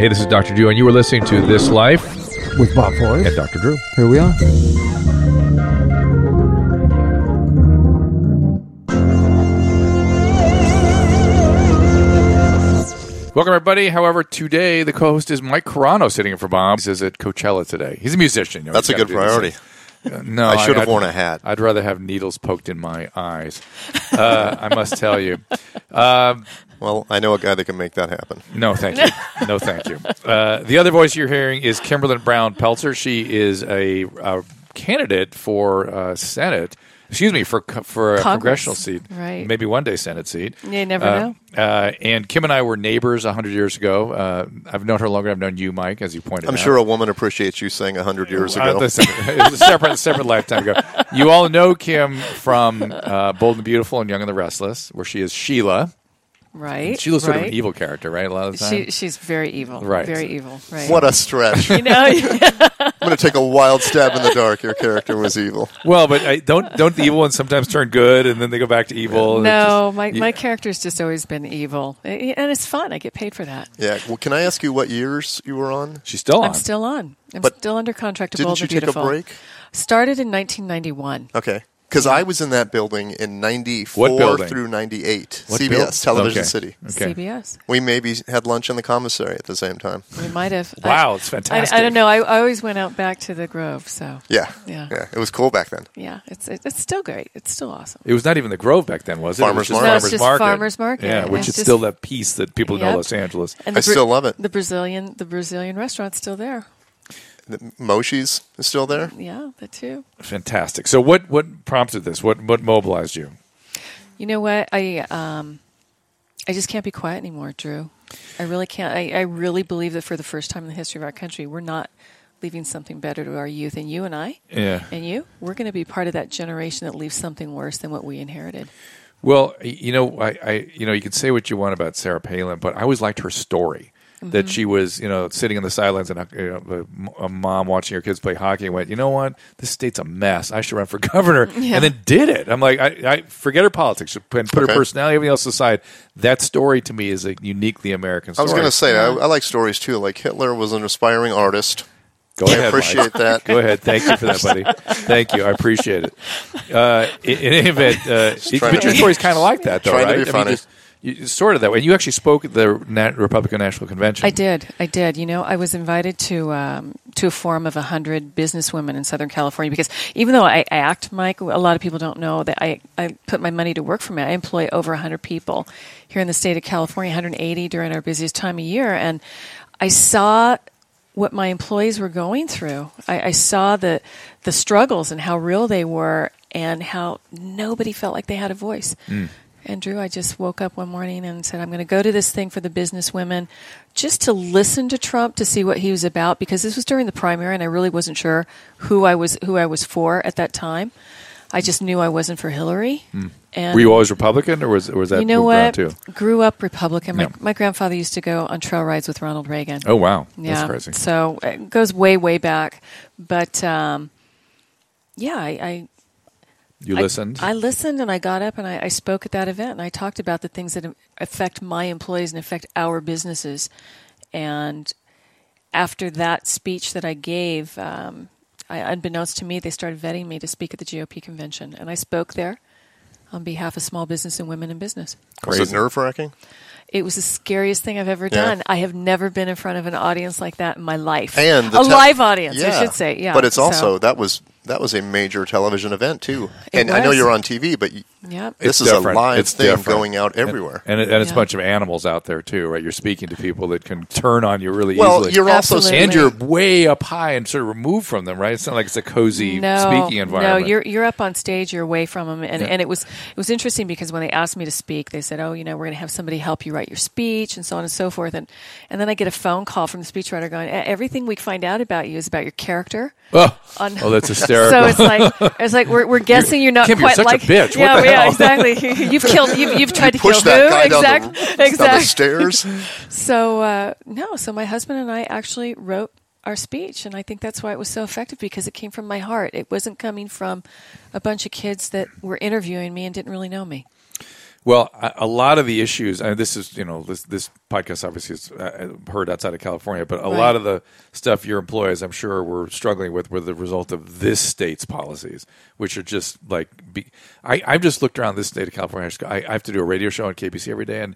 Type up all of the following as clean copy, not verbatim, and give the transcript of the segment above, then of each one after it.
Hey, this is Dr. Drew, and you were listening to This Life with Bob Forrest and Dr. Drew. Here we are. Welcome, everybody. However, today the co-host is Mike Carano sitting in for Bob. He's at Coachella today. He's a musician. That's a good priority. No, I should have worn a hat. I'd rather have needles poked in my eyes. I must tell you. Well, I know a guy that can make that happen. No, thank you. No, thank you. The other voice you're hearing is Kimberlin Brown Pelzer. She is a candidate for Senate. Excuse me, for a congressional seat. Right. Maybe one day Senate seat. You never know. And Kim and I were neighbors 100 years ago. I've known her longer than I've known you, Mike, as you pointed out. I'm sure a woman appreciates you saying 100 years ago. Listen, it was a separate lifetime ago. You all know Kim from Bold and Beautiful and Young and the Restless, where she is Sheila. Right. And Sheila's sort of an evil character, right? A lot of the time. She's very evil. Right. Very evil. Right. What a stretch. I'm going to take a wild stab in the dark. Your character was evil. Well, but don't the evil ones sometimes turn good and then they go back to evil? No, my character's just always been evil. And it's fun. I get paid for that. Yeah. Well, can I ask you what years you were on? She's still on. I'm still on. I'm But still under contract to Bold and Didn't you take Beautiful. a break? Started in 1991. Okay. Because I was in that building in 94 What building? through 98. What CBS, building? Television Okay. City. Okay. CBS. We maybe had lunch in the commissary at the same time. We might have. Wow, it's fantastic. I don't know. I always went out back to the Grove. So Yeah. Yeah. It was cool back then. yeah, it's still great. It's still awesome. It was not even the Grove back then, was it? Farmers it was Market. just No, it's just Market. Farmers Market. Yeah, which It's is just- still that piece that people know Yep. Los Angeles. And I still love it. The Brazilian restaurant's still there. Moshi's is still there. Yeah, that too. Fantastic. So what prompted this? What mobilized you? You know what? I just can't be quiet anymore, Drew. I really can't. I really believe that for the first time in the history of our country, we're not leaving something better to our youth. And you and I, Yeah. and you, we're going to be part of that generation that leaves something worse than what we inherited. Well, you can say what you want about Sarah Palin, but I always liked her story. That she was, sitting on the sidelines and a mom watching her kids play hockey and went, you know what, this state's a mess. I should run for governor, and then did it. I'm like, I forget her politics and put her personality, everything else aside. That story to me is a uniquely American story. I was going to say, I like stories too. Like Hitler was an aspiring artist. Go ahead, I appreciate Mike. that. Go ahead. Thank you for that, buddy. Thank you. I appreciate it. In any event, but your story's kind of like that, though, Trying right? to be funny. You sort of that way. And you actually spoke at the Republican National Convention. I did. I was invited to a forum of 100 businesswomen in Southern California because even though I act, Mike, a lot of people don't know that I put my money to work for me. I employ over 100 people here in the state of California, 180 during our busiest time of year. And I saw what my employees were going through. I saw the struggles and how real they were and how nobody felt like they had a voice. And Drew, I just woke up one morning and said, I'm going to go to this thing for the business women just to listen to Trump to see what he was about, because this was during the primary and I really wasn't sure who I was for at that time. I just knew I wasn't for Hillary. And were you always Republican, or was that you know moved around what? too? Grew up Republican. Yeah. My grandfather used to go on trail rides with Ronald Reagan. Oh, wow. Yeah. That's crazy. So it goes way, way back. But, You listened? I listened and I got up and I spoke at that event and I talked about the things that affect my employees and affect our businesses. And after that speech that I gave, unbeknownst to me, they started vetting me to speak at the GOP convention. And I spoke there on behalf of small business and women in business. Was it nerve-wracking? It was the scariest thing I've ever done. I have never been in front of an audience like that in my life. And a live audience, I should say. Yeah, but it's also that was a major television event too. It And I know was. you're on TV, but Yep. this It's is different. a live It's thing different. going out everywhere. And it's a bunch of animals out there too, right? You're speaking to people that can turn on you really Well, easily. you're also Absolutely. and you're way up high and sort of removed from them, right? It's not like it's a cozy speaking environment. No, you're up on stage, you're away from them, and it was interesting because when they asked me to speak, they said, "Oh, we're going to have somebody help you write your speech," and so on and so forth. And then I get a phone call from the speechwriter going, "Everything we find out about you is about your character." Oh, that's hysterical. So it's like we're guessing you're not Kim, you're quite such like a bitch. What Yeah, the yeah, hell? exactly. You've tried to kill Push that who? guy down Exactly. the stairs. So so my husband and I actually wrote our speech, and I think that's why it was so effective, because it came from my heart. It wasn't coming from a bunch of kids that were interviewing me and didn't really know me. Well, a lot of the issues, and this is, this podcast obviously is heard outside of California, but a lot of the stuff your employees, I'm sure, were struggling with were the result of this state's policies, which are just like, I've just looked around this state of California. I have to do a radio show on KBC every day,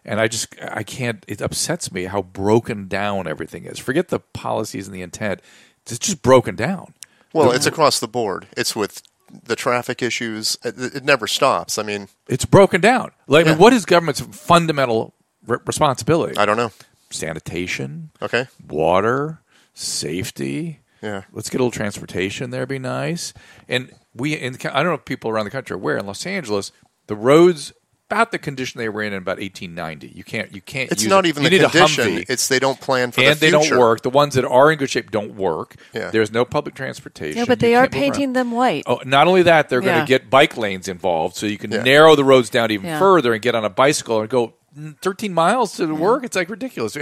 and I can't, it upsets me how broken down everything is. Forget the policies and the intent. It's just broken down. Well, it's across the board. It's with the traffic issues. It never stops. I mean, it's broken down. Like, what is government's fundamental responsibility? I don't know. Sanitation. Okay. Water. Safety. Yeah. Let's get a little transportation there. Be nice. And I don't know if people around the country are aware. In Los Angeles, the roads about the condition they were in about 1890. You can't. It's use not it. even You the need a condition. Humvee. It's they don't plan for and the future. they don't work. The ones that are in good shape don't work. Yeah. There's no public transportation. Yeah, but they are painting them white. Oh, not only that, they're going to get bike lanes involved, so you can narrow the roads down even further and get on a bicycle and go 13 miles to work. It's like ridiculous.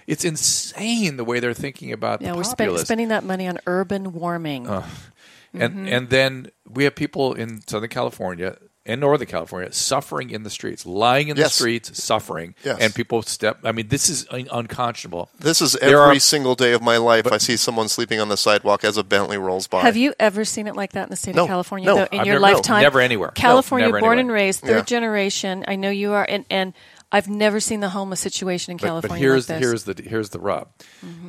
It's insane the way they're thinking about the populace. We're spending that money on urban warming. And then we have people in Southern California and Northern California suffering in the streets, lying in the streets, suffering, and people this is unconscionable. This is every single day of my life. I see someone sleeping on the sidewalk as a Bentley rolls by. Have you ever seen it like that in the state of California? No, though, in your lifetime? Never anywhere. California, never born anywhere. and raised, third generation. I know you are, and I've never seen the homeless situation in California but like this. here's the rub.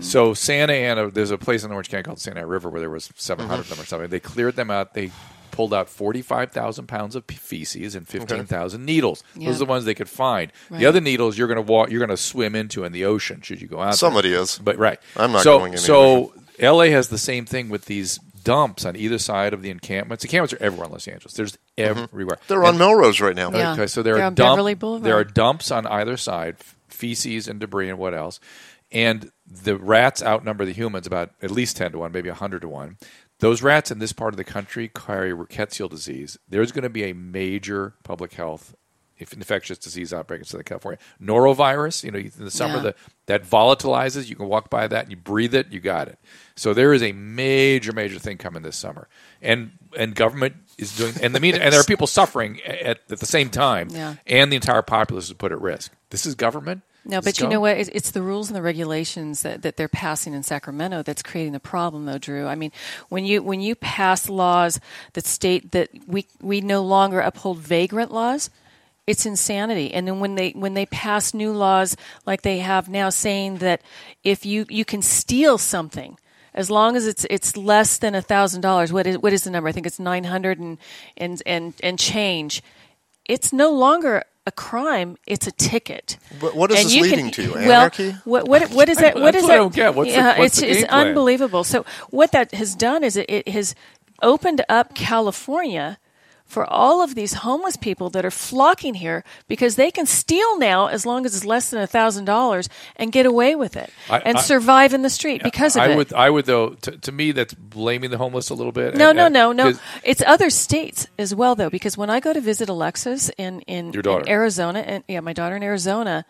So Santa Ana, there's a place in Orange County called Santa Ana River where there was 700 of them or something. They cleared them out. They pulled out 45,000 pounds of feces and 15,000 needles. Those are the ones they could find. Right. The other needles you're going to swim into in the ocean should you go out Somebody there. is. But right. I'm not going in the ocean. LA has the same thing with these dumps on either side of the encampments. Encampments are everywhere in Los Angeles. There's everywhere. They're on Melrose right now. Yeah. Okay, so They're on Beverly Boulevard. There are dumps on either side, feces and debris and what else. And the rats outnumber the humans about at least 10 to 1, maybe 100 to 1. Those rats in this part of the country carry rickettsial disease. There's going to be a major public health infectious disease outbreak in Southern California. Norovirus, in the summer, that volatilizes. You can walk by that and you breathe it, you got it. So there is a major, major thing coming this summer. And government is doing, and there are people suffering at the same time, and the entire populace is put at risk. This is government. No, but you know what? It's the rules and the regulations that they're passing in Sacramento that's creating the problem, though, Drew. I mean, when you pass laws that state that we no longer uphold vagrant laws, it's insanity. And then when they pass new laws like they have now, saying that if you can steal something, as long as it's less than $1,000, what is the number? I think it's 900 and change. It's no longer a crime, it's a ticket. But what is this leading to? Anarchy? Well, what is that? What is that? I don't get. What's the game it's plan? unbelievable. So what that has done is it has opened up California for all of these homeless people that are flocking here because they can steal now as long as it's less than $1,000 and get away with it and survive in the street because of it. I would though. To me, that's blaming the homeless a little bit. No. It's other states as well, though, because when I go to visit Alexis in Arizona, and my daughter in Arizona,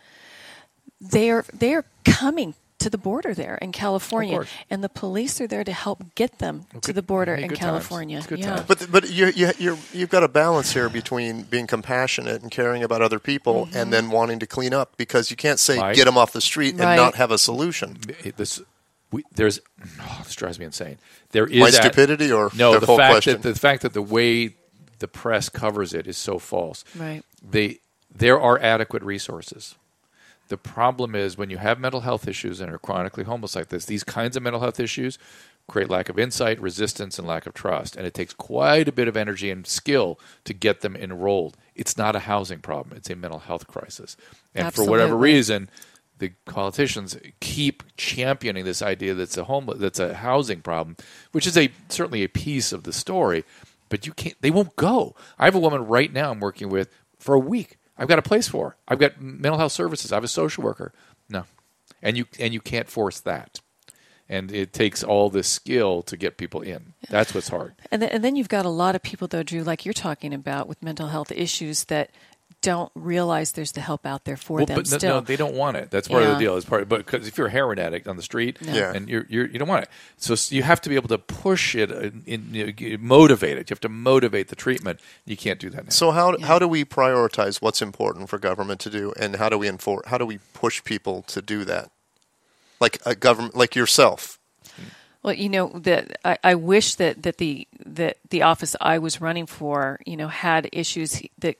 they are coming to the border there in California, and the police are there to help get them to the border in California. But you've got a balance here between being compassionate and caring about other people, and then wanting to clean up, because you can't say get them off the street and not have a solution. This drives me insane. There is my stupidity or no the whole question. The fact that the way the press covers it is so false. Right. There are adequate resources. The problem is when you have mental health issues and are chronically homeless like this, these kinds of mental health issues create lack of insight, resistance, and lack of trust. And it takes quite a bit of energy and skill to get them enrolled. It's not a housing problem. It's a mental health crisis. And Absolutely. for whatever reason, the politicians keep championing this idea that's a housing problem, which is certainly a piece of the story. But they won't go. I have a woman right now I'm working with for a week. I've got a place for her. I've got mental health services. I have a social worker. No. And you can't force that. And it takes all this skill to get people in. That's what's hard. And then you've got a lot of people, though, Drew, like you're talking about with mental health issues that don't realize there's the help out there for them. But still, no, they don't want it. That's part of the deal. But because if you're a heroin addict on the street, and you don't want it, so you have to be able to push it, motivate it. You have to motivate the treatment. You can't do that now. So how do we prioritize what's important for government to do, and how do we push people to do that? Like a government, like yourself. Well, that I wish that the office I was running for, had issues that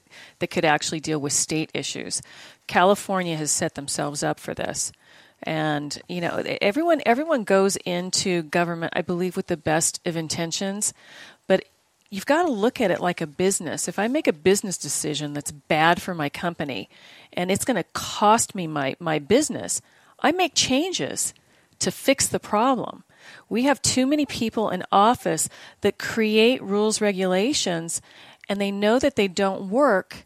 could actually deal with state issues. California has set themselves up for this, and everyone goes into government, I believe, with the best of intentions, but you've got to look at it like a business. If I make a business decision that's bad for my company, and it's going to cost me my business, I make changes to fix the problem. We have too many people in office that create rules, regulations, and they know that they don't work,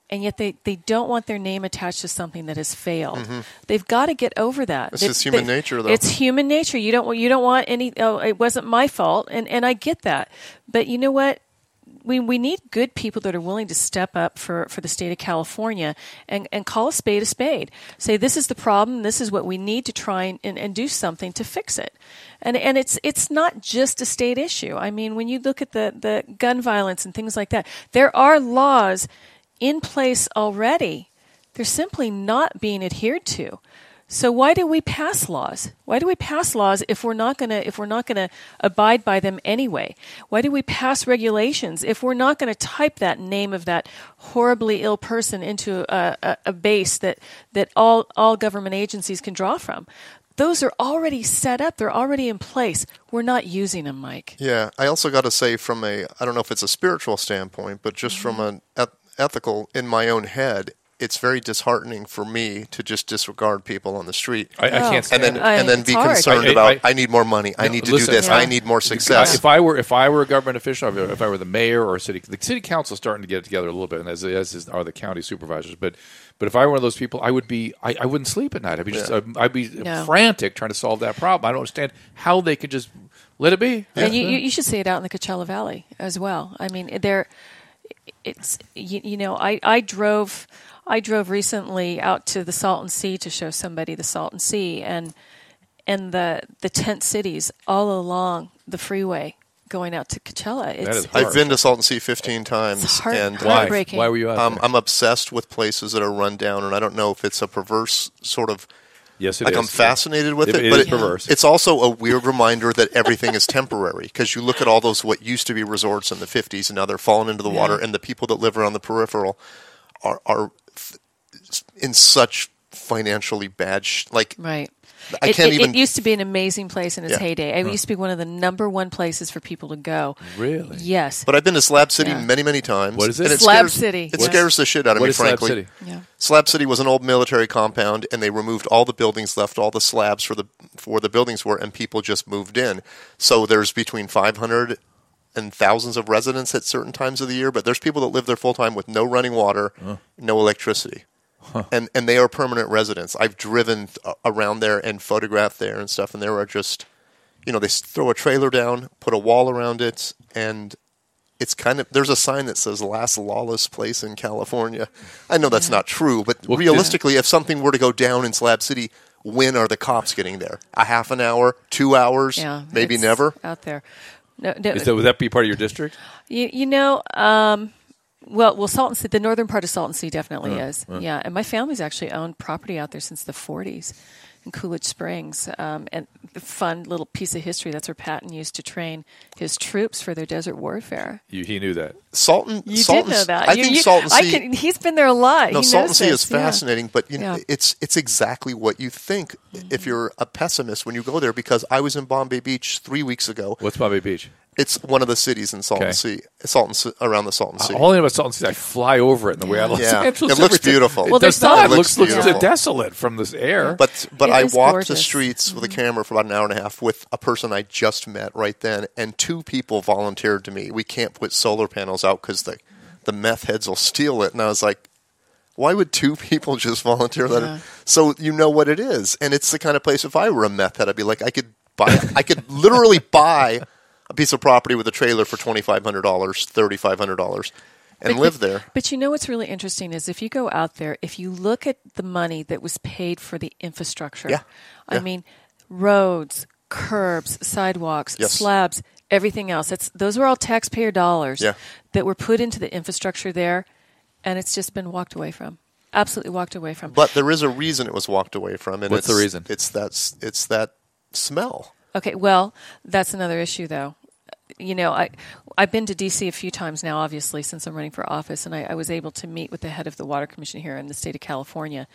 and yet they don't want their name attached to something that has failed. Mm-hmm. They've got to get over that. It's just human nature, though. It's human nature. You don't want any. Oh, it wasn't my fault, and I get that. But you know what? We need good people that are willing to step up for the state of California and call a spade. Say, this is the problem, this is what we need to try and do something to fix it. And it's not just a state issue. I mean, when you look at the gun violence and things like that, there are laws in place already. They're simply not being adhered to. So why do we pass laws? Why do we pass laws if we're not gonna abide by them anyway? Why do we pass regulations if we're not going to type that name of that horribly ill person into a base that all government agencies can draw from? Those are already set up. They're already in place. We're not using them, Mike. Yeah. I also got to say, from I don't know if it's a spiritual standpoint, but just from an ethical, in my own head, it's very disheartening for me to just disregard people on the street. I can't stand and then be concerned about, I need more money. I need to do this. I need more success. If I were a government official, if I were the mayor or the city council, starting to get it together a little bit, and as are the county supervisors. But if I were one of those people, I wouldn't sleep at night. I'd be frantic trying to solve that problem. I don't understand how they could just let it be. Yeah. And you should see it out in the Coachella Valley as well. I mean, I drove recently out to the Salton Sea to show somebody the Salton Sea and the tent cities all along the freeway going out to Coachella. I've been to Salton Sea 15 times. It's heartbreaking. Why were you out there? I'm obsessed with places that are run down, and I don't know if it's a perverse sort of... Yes, it is. I'm fascinated with it, but it's perverse. It's also a weird reminder that everything is temporary, because you look at all those what used to be resorts in the 50s, and now they're falling into the water, and the people that live around the peripheral are in such financially bad right. It used to be an amazing place in its heyday. It used to be one of the number one places for people to go. Really? Yes. But I've been to Slab City many, many times. What is it? City. It scares the shit out of me, frankly. Slab City? Yeah. Slab City was an old military compound, and they removed all the buildings, left all the slabs for the buildings were, and people just moved in. So there's between 500 and thousands of residents at certain times of the year, but there's people that live there full time with no running water, no electricity. Huh. And they are permanent residents. I've driven around there and photographed there and stuff, and there are just, they throw a trailer down, put a wall around it, and it's kind of, there's a sign that says last lawless place in California. I know that's not true, but realistically, if something were to go down in Slab City, when are the cops getting there? A half an hour, 2 hours, maybe never? Out there. No, would that be part of your district? Well, Salton Sea, the northern part of Salton Sea definitely is. Yeah, and my family's actually owned property out there since the 40s in Coolidge Springs. And the fun little piece of history, that's where Patton used to train his troops for their desert warfare. He knew that. Salton did know that. I think Salton Sea... he's been there a lot. No, Salton Sea is fascinating, but it's exactly what you think if you're a pessimist when you go there, because I was in Bombay Beach 3 weeks ago. What's Bombay Beach? It's one of the cities in Salton Sea, around the Salton Sea. All I know about Salton Sea, I fly over it in the way I Los Angeles. It looks beautiful. It does not. It looks beautiful. desolate from this air. But I walked the streets with a camera for about an hour and a half with a person I just met right then, and 2 people volunteered to me. We can't put solar panels out because the meth heads will steal it. And I was like, why would 2 people just volunteer that? Yeah. So you know what it is. And it's the kind of place, if I were a meth head, I'd be like, I could literally buy a piece of property with a trailer for $2,500, $3,500, and live there. But you know what's really interesting is if you go out there, if you look at the money that was paid for the infrastructure, I mean, roads, curbs, sidewalks, slabs, everything else. Those were all taxpayer dollars that were put into the infrastructure there, and it's just been walked away from. Absolutely walked away from. But there is a reason it was walked away from. And what's the reason? It's that smell. Okay, well, that's another issue, though. You know, I've been to D.C. a few times now, obviously, since I'm running for office, and I was able to meet with the head of the Water Commission here in the state of California,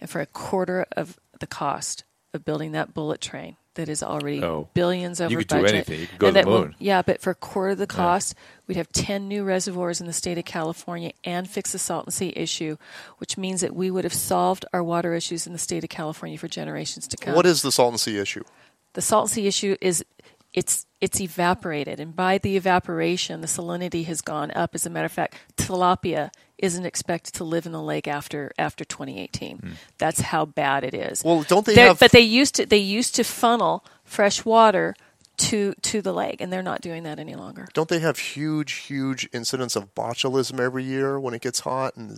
and for a quarter of the cost of building that bullet train that is already billions over budget. You could do anything. You could go to the moon. But for a quarter of the cost, we'd have 10 new reservoirs in the state of California and fix the Salton Sea issue, which means that we would have solved our water issues in the state of California for generations to come. What is the Salton Sea issue? The Salton Sea issue is it's evaporated, and by the evaporation, the salinity has gone up. As a matter of fact, tilapia isn't expected to live in the lake after 2018. That's how bad it is. Well, don't they have? But they used to funnel fresh water to the lake, and they're not doing that any longer. Don't they have huge incidents of botulism every year when it gets hot and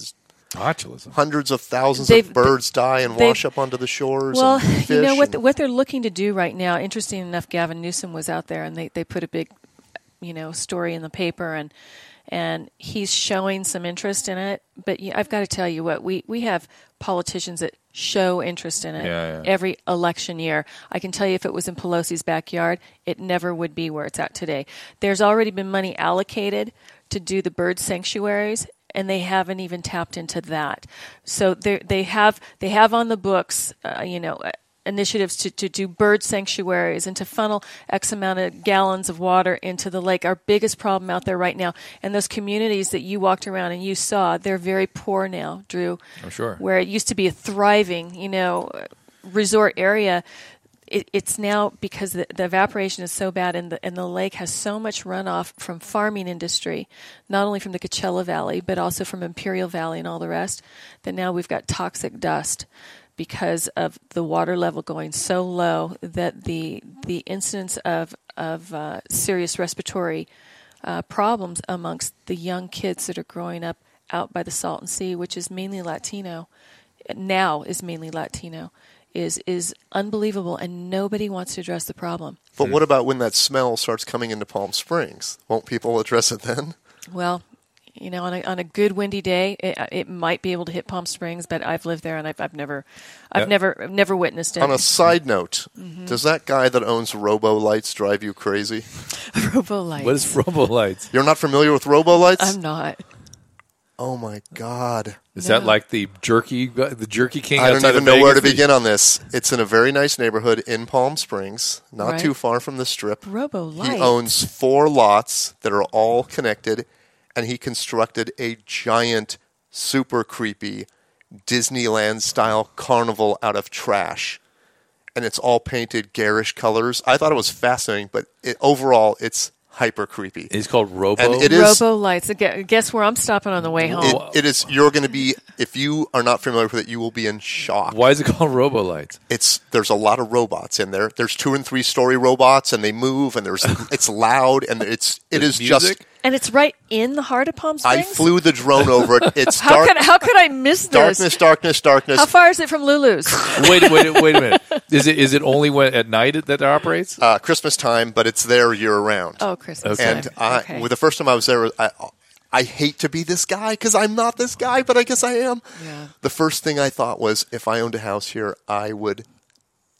botulism? Hundreds of thousands of birds die and wash up onto the shores. Well, and fish you know what they're looking to do right now. Interesting enough, Gavin Newsom was out there, and they put a big, story in the paper, and he's showing some interest in it. But I've got to tell you what, we have politicians that show interest in it every election year. I can tell you if it was in Pelosi's backyard, it never would be where it's at today. There's already been money allocated to do the bird sanctuaries, and they haven't even tapped into that. So they have on the books, initiatives to do bird sanctuaries and to funnel X amount of gallons of water into the lake. Our biggest problem out there right now, and those communities that you walked around and you saw, they're very poor now, Drew. Oh, sure. Where it used to be a thriving, resort area, it's now, because the evaporation is so bad and the lake has so much runoff from farming industry, not only from the Coachella Valley, but also from Imperial Valley and all the rest, that now we've got toxic dust because of the water level going so low that the incidence of serious respiratory problems amongst the young kids that are growing up out by the Salton Sea, which is mainly Latino, is unbelievable, and nobody wants to address the problem. But what about when that smell starts coming into Palm Springs? Won't people address it then? Well, on a good windy day, it might be able to hit Palm Springs, but I've lived there and I've never witnessed it. On a side note, does that guy that owns Robo Lights drive you crazy? Robo Lights. What is Robo Lights? You're not familiar with Robo Lights? I'm not. Oh my God! Is that like the jerky king? I don't even know where to begin on this. It's in a very nice neighborhood in Palm Springs, not too far from the Strip. Robo Lights. He owns 4 lots that are all connected, and he constructed a giant, super creepy Disneyland-style carnival out of trash. And it's all painted garish colors. I thought it was fascinating, but overall, it's hyper creepy. It's called Robo? And it is, Robo Lights. Guess where I'm stopping on the way home? It is. You're going to be, if you are not familiar with it, you will be in shock. Why is it called Robo Lights? There's a lot of robots in there. There's 2- and 3-story robots, and they move, and it's loud, and it is music? Just. And it's right in the heart of Palm Springs? I flew the drone over it. It's how dark. How could I miss this? Darkness. How far is it from Lulu's? Wait a minute. Is it only at night that it operates? Christmas time, but it's there year round. Oh, Christmas time. And the first time I was there, I hate to be this guy because I'm not this guy, but I guess I am. Yeah. The first thing I thought was, if I owned a house here, I would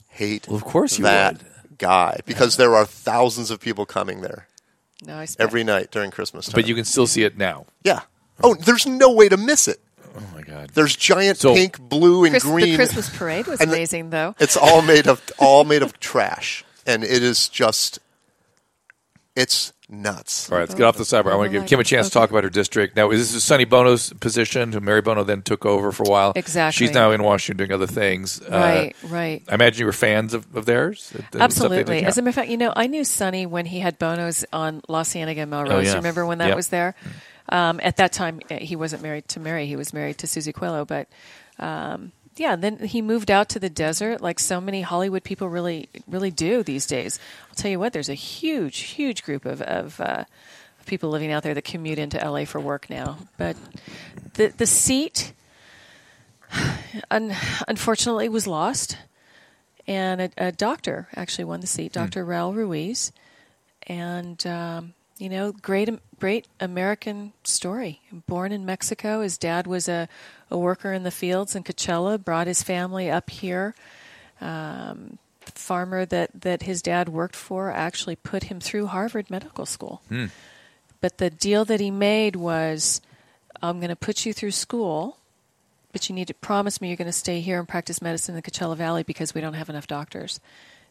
hate of course you that would. Guy because there are thousands of people coming there. No, every night during Christmas time. But you can still see it now. Yeah. Oh, there's no way to miss it. Oh, my God. There's giant pink, blue, and green. The Christmas parade was amazing, though. It's all made of trash. And it is just, it's nuts. All right, let's get off the sidebar. I want to give Kim a chance to talk about her district. Now, this is Sonny Bono's position, who Mary Bono then took over for a while. Exactly. She's now in Washington doing other things. Right. I imagine you were fans of theirs? Absolutely. As a matter of fact, I knew Sonny when he had Bono's on La Cienega and Melrose. You remember when that was there? At that time, he wasn't married to Mary. He was married to Susie Coelho. But, then he moved out to the desert like so many Hollywood people really, really do these days. I'll tell you what, there's a huge, huge group of people living out there that commute into LA for work now. But the seat, unfortunately, was lost. And a doctor actually won the seat, Dr. Raul Ruiz. And, great American story. Born in Mexico, his dad was a worker in the fields in Coachella, brought his family up here. The farmer that his dad worked for actually put him through Harvard Medical School. But the deal that he made was, I'm going to put you through school, but you need to promise me you're going to stay here and practice medicine in the Coachella Valley because we don't have enough doctors.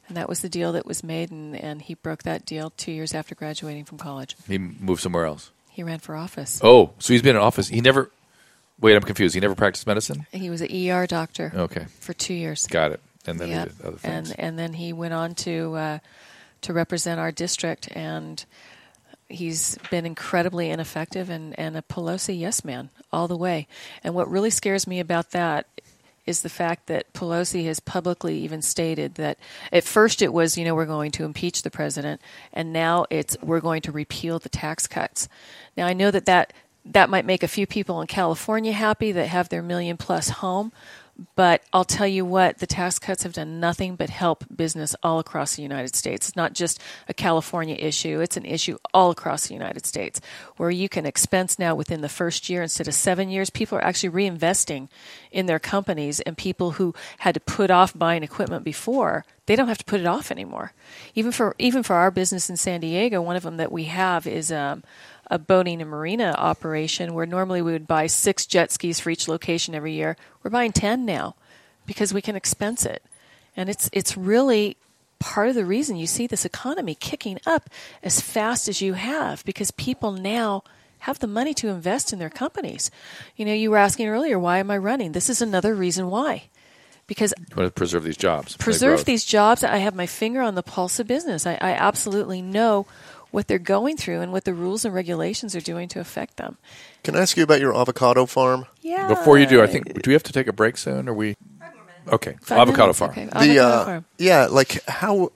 And that was the deal that was made, and he broke that deal 2 years after graduating from college. He moved somewhere else. He ran for office. Oh, so he's been in office. He never... Wait, I'm confused. He never practiced medicine? He was an ER doctor. Okay. For 2 years. Got it. And then he did other things. And then he went on to represent our district, and he's been incredibly ineffective and a Pelosi yes man all the way. And what really scares me about that is the fact that Pelosi has publicly even stated that at first it was, we're going to impeach the president, and now it's we're going to repeal the tax cuts. Now, I know that might make a few people in California happy that have their $1 million+ home, but I'll tell you what, the tax cuts have done nothing but help business all across the United States. It's not just a California issue. It's an issue all across the United States where you can expense now within the first year instead of 7 years. People are actually reinvesting in their companies, and people who had to put off buying equipment before, they don't have to put it off anymore. Even for our business in San Diego, one of them that we have is a boating and marina operation where normally we would buy 6 jet skis for each location every year. We're buying 10 now because we can expense it. And it's really part of the reason you see this economy kicking up as fast as you have, because people now have the money to invest in their companies. You were asking earlier, why am I running? This is another reason why. Because you want to preserve these jobs. Preserve these jobs. I have my finger on the pulse of business. I absolutely know what they're going through and what the rules and regulations are doing to affect them. Can I ask you about your avocado farm? Yeah. Before you do, I think, do we have to take a break soon? Or we? 5 more minutes. Okay. 5 Avocado minutes? Farm. Okay. Avocado Farm. Yeah, how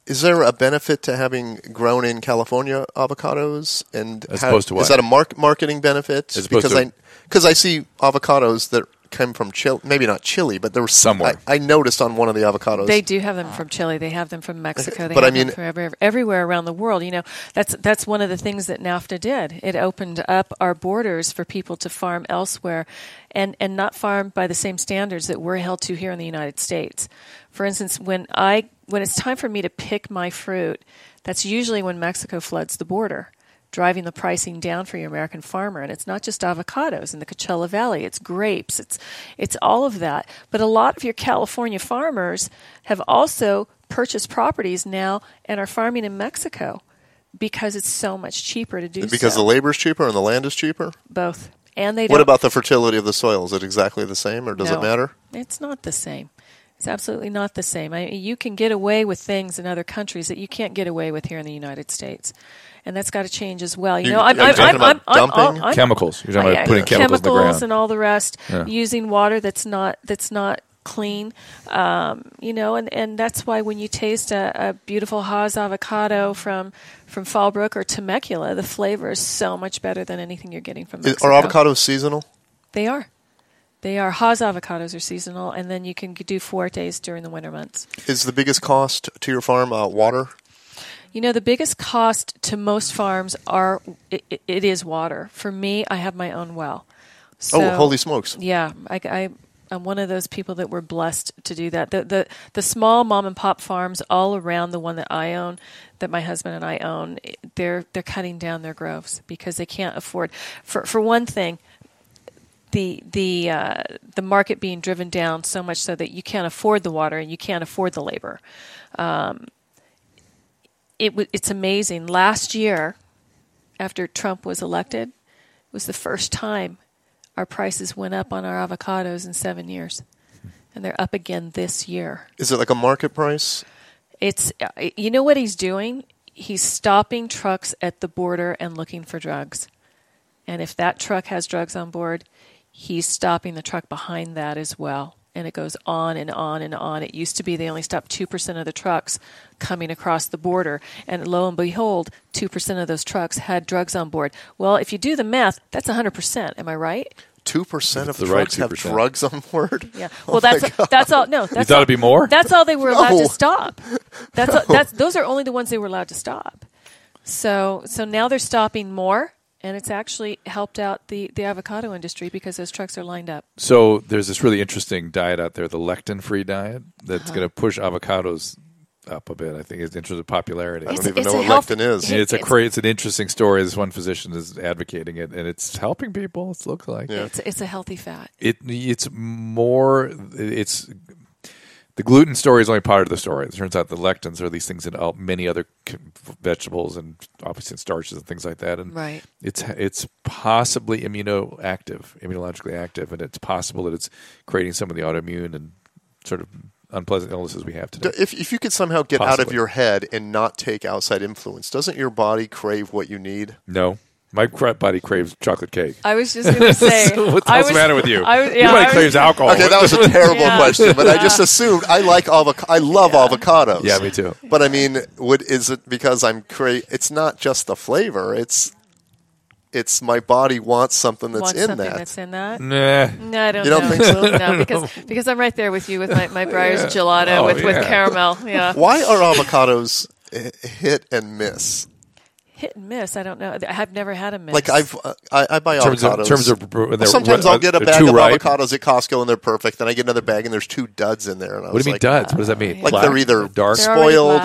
is there a benefit to having grown in California avocados? And as opposed to what? Is that a marketing benefit? Because I see avocados that came from Chile, maybe not Chile, but there was somewhere. I noticed on one of the avocados. They do have them from Chile. They have them from Mexico. They but have I mean, them from everywhere around the world. That's one of the things that NAFTA did. It opened up our borders for people to farm elsewhere, and not farm by the same standards that we're held to here in the United States. For instance, when it's time for me to pick my fruit, that's usually when Mexico floods the border, driving the pricing down for your American farmer. And it's not just avocados in the Coachella Valley. It's grapes. It's all of that. But a lot of your California farmers have also purchased properties now and are farming in Mexico because it's so much cheaper to do so. Because the labor is cheaper and the land is cheaper? Both. And What about the fertility of the soil? Is it exactly the same, or does it matter? It's not the same. It's absolutely not the same. You can get away with things in other countries that you can't get away with here in the United States. And that's got to change as well. I'm talking about dumping chemicals. You're talking about putting chemicals in the ground and all the rest. Yeah. Using water that's not clean. And that's why when you taste a beautiful Haas avocado from Fallbrook or Temecula, the flavor is so much better than anything you're getting from Mexico. Are avocados seasonal? They are. Haas avocados are seasonal, and then you can do Fuertes during the winter months. Is the biggest cost to your farm water? The biggest cost to most farms it is water. For me, I have my own well. So, holy smokes! Yeah, I'm one of those people that were blessed to do that. The small mom and pop farms all around the one that I own, that my husband and I own, they're cutting down their groves because they can't afford. For one thing, the market being driven down so much so that you can't afford the water and you can't afford the labor. It's amazing. Last year, after Trump was elected, it was the first time our prices went up on our avocados in 7 years, and they're up again this year. Is it like a market price? It's what he's doing? He's stopping trucks at the border and looking for drugs, and if that truck has drugs on board, he's stopping the truck behind that as well. And it goes on and on and on. It used to be they only stopped 2% of the trucks coming across the border. And lo and behold, 2% of those trucks had drugs on board. Well, if you do the math, that's 100%. Am I right? 2% of the trucks right have drugs on board? Yeah. Well, that's all. No, that's You thought it'd be more? That's all they were allowed No. to stop. Those are only the ones they were allowed to stop. So now they're stopping more. And it's actually helped out the avocado industry because those trucks are lined up. So there's this really interesting diet out there, the lectin-free diet, that's going to push avocados up a bit, I think, in terms of popularity. I don't even know what lectin is. It's an interesting story. This one physician is advocating it, and it's helping people, it looks like. Yeah. It's a healthy fat. The gluten story is only part of the story. It turns out the lectins are these things in many other vegetables and obviously in starches and things like that. And right. It's possibly immunologically active, and it's possible that it's creating some of the autoimmune and sort of unpleasant illnesses we have today. If you could somehow get out of your head and not take outside influence, doesn't your body crave what you need? No. My body craves chocolate cake. I was just going to say. What's the matter with you? Your body craves alcohol. Okay, that was a terrible question, but I just assumed I love avocados. Yeah, me too. But I mean, is it because it's not just the flavor. It's my body wants something that's in that. Nah. No, I don't know. You don't think so? No, because I'm right there with you with my Breyers gelato with caramel. Yeah. Why are avocados hit and miss? Hit and miss. I don't know. I've never had a miss. Like I buy avocados. Sometimes I'll get a bag of avocados at Costco and they're perfect. Then I get another bag and there's 2 duds in there. And what do you mean duds? What does that mean? Like black? They're either dark, spoiled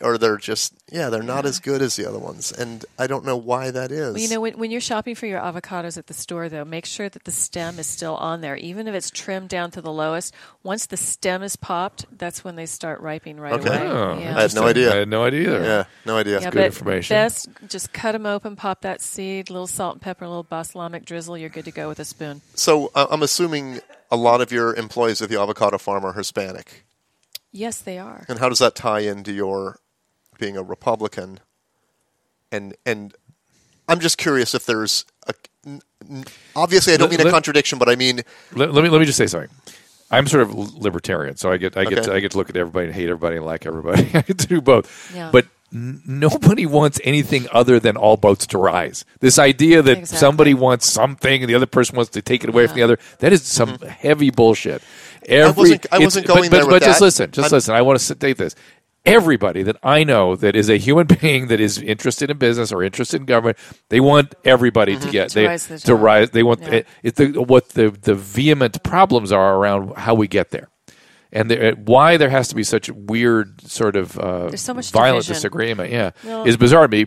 or they're just they're not as good as the other ones. And I don't know why that is. Well, you know, when you're shopping for your avocados at the store, though, make sure that the stem is still on there, even if it's trimmed down to the lowest. Once the stem is popped, that's when they start ripening right away. Oh, yeah. I had no idea. I had no idea either. Yeah, no idea. Yeah, good information. Best just cut them open, pop that seed, a little salt and pepper, a little balsamic drizzle. You're good to go with a spoon. So I'm assuming a lot of your employees at the Avocado Farm are Hispanic. Yes, they are. And how does that tie into your being a Republican? And I'm just curious if there's obviously I don't mean a contradiction, but I mean let me just say something. I'm sort of libertarian, so I get to look at everybody and hate everybody and like everybody. I get to do both. Yeah. But nobody wants anything other than all boats to rise. This idea that somebody wants something and the other person wants to take it away from the other, that is some heavy bullshit. I wasn't going there with but that. Just listen. I want to state this. Everybody that I know that is a human being that is interested in business or interested in government, they want everybody to rise. They want what the vehement problems are around how we get there, and why there has to be such weird sort of so much violent division. disagreement. Is bizarre to me.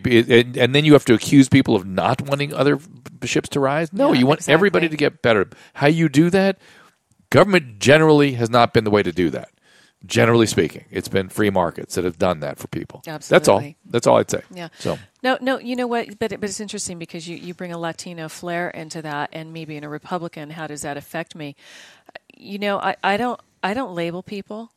And then you have to accuse people of not wanting other ships to rise. No, you want everybody to get better. How you do that? Government generally has not been the way to do that. Generally speaking, it's been free markets that have done that for people. Absolutely. That's all I'd say. Yeah. So no, you know what? But it's interesting because you bring a Latino flair into that, and me being a Republican, how does that affect me? You know, I don't label people.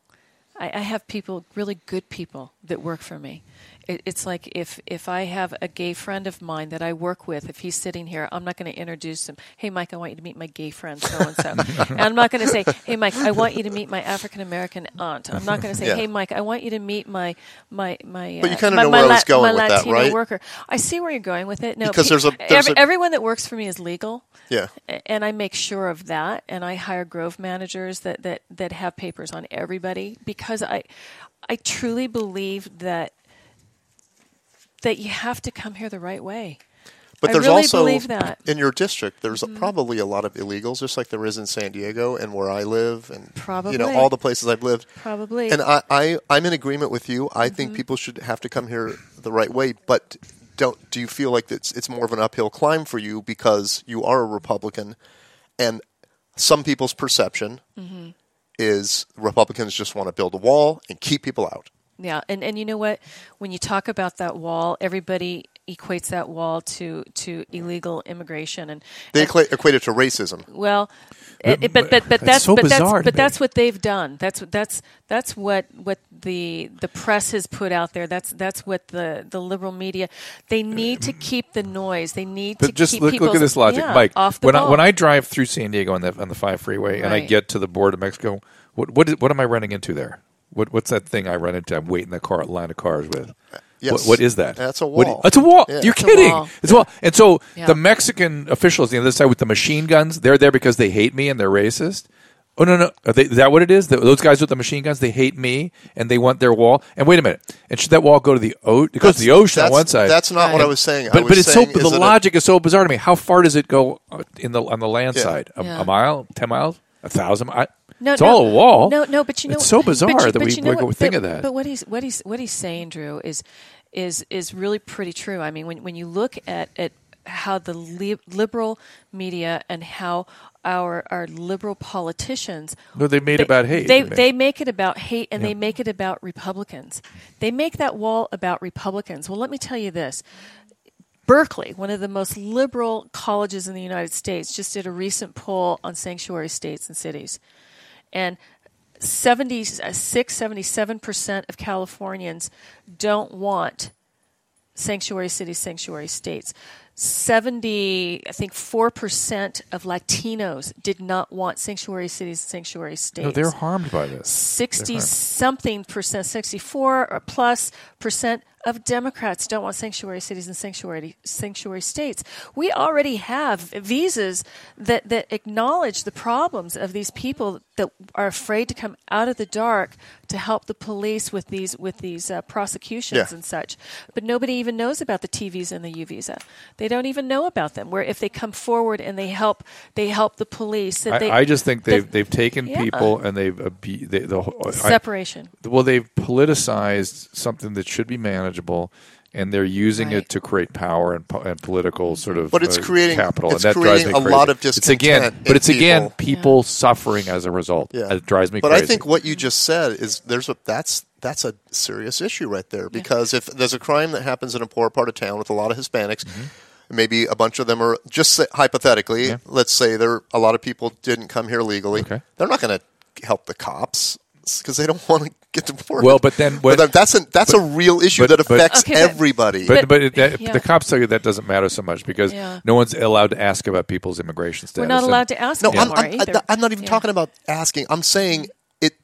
I have people, really good people, that work for me. It's like if I have a gay friend of mine that I work with, if he's sitting here, I'm not going to introduce him. Hey, Mike, I want you to meet my gay friend, so-and-so. And I'm not going to say, hey, Mike, I want you to meet my African-American aunt. I'm not going to say, hey, Mike, I want you to meet my But you kind of know where I was going with that, right? Worker. I see where you're going with it. No, because everyone that works for me is legal. Yeah. And I make sure of that, and I hire grove managers that have papers on everybody because I truly believe that you have to come here the right way. But there's really also, believe that. In your district, there's probably a lot of illegals, just like there is in San Diego and where I live and all the places I've lived. Probably. And I'm in agreement with you. I think people should have to come here the right way. But do you feel like it's more of an uphill climb for you because you are a Republican and some people's perception is Republicans just want to build a wall and keep people out? Yeah, and you know what? When you talk about that wall, everybody equates that wall to illegal immigration, and They equate it to racism. well, That's that's so bizarre to me. that's what they've done. That's what the press has put out there. That's what the liberal media. They need to keep the noise. They need to just keep look people at this logic, Mike. off the when ball. when I drive through San Diego on the 5 freeway and I Right. get to the border of Mexico, what am I running into there? What's that thing I run into? I'm waiting the line of cars with. Yes. What is that? That's a wall. It's a wall. Yeah. You're It's a kidding. wall. It's a wall. And so Yeah. the Mexican officials on the other side with the machine guns, they're there because they hate me and they're racist. Oh, no. Is that what it is? Those guys with the machine guns, they hate me and they want their wall. And wait a minute. And should that wall go to the ocean? It goes to the ocean on one side. That's not what Right. I was saying. But it's so the the logic is so bizarre to me. How far does it go on the land Yeah. side? Yeah. A mile? 10 miles? 1,000? No, it's no, all a wall. No, but you know it's so bizarre but that we you know what, think of that. But what he's saying, Drew, is really pretty true. I mean, when you look at how the liberal media and how our liberal politicians No, they made it about hate. They make it about hate, and Yeah. they make it about Republicans. They make that wall about Republicans. Well, let me tell you this. Berkeley, one of the most liberal colleges in the United States, just did a recent poll on sanctuary states and cities. And 77% of Californians don't want sanctuary cities, sanctuary states. 4% of Latinos did not want sanctuary cities, sanctuary states. No, they're harmed by this. 60-something percent, 64 or plus percent of Democrats don't want sanctuary cities and sanctuary states. We already have visas that acknowledge the problems of these people that are afraid to come out of the dark to help the police with these prosecutions and such. But nobody even knows about the T visa and the U visa. They don't even know about them. Where if they come forward and they help the police. I just think they've taken people and they've separation. They've politicized something that should be manageable, and they're using Right. it to create power and political sort of But it's creating capital, it's and that drives creating me a crazy. lot of It's discontent. again in people suffering as a result. Yeah. It drives me But crazy. I think what you just said is that's a serious issue right there, because if there's a crime that happens in a poor part of town with a lot of Hispanics, maybe a bunch of them are hypothetically, let's say a lot of people didn't come here legally. Okay. They're not going to help the cops because they don't want to get deported. Well, but then that's a real issue that affects everybody. The cops tell you that doesn't matter so much because no one's allowed to ask about people's immigration status. We're not allowed to ask no, anymore either. I'm not even talking about asking. I'm saying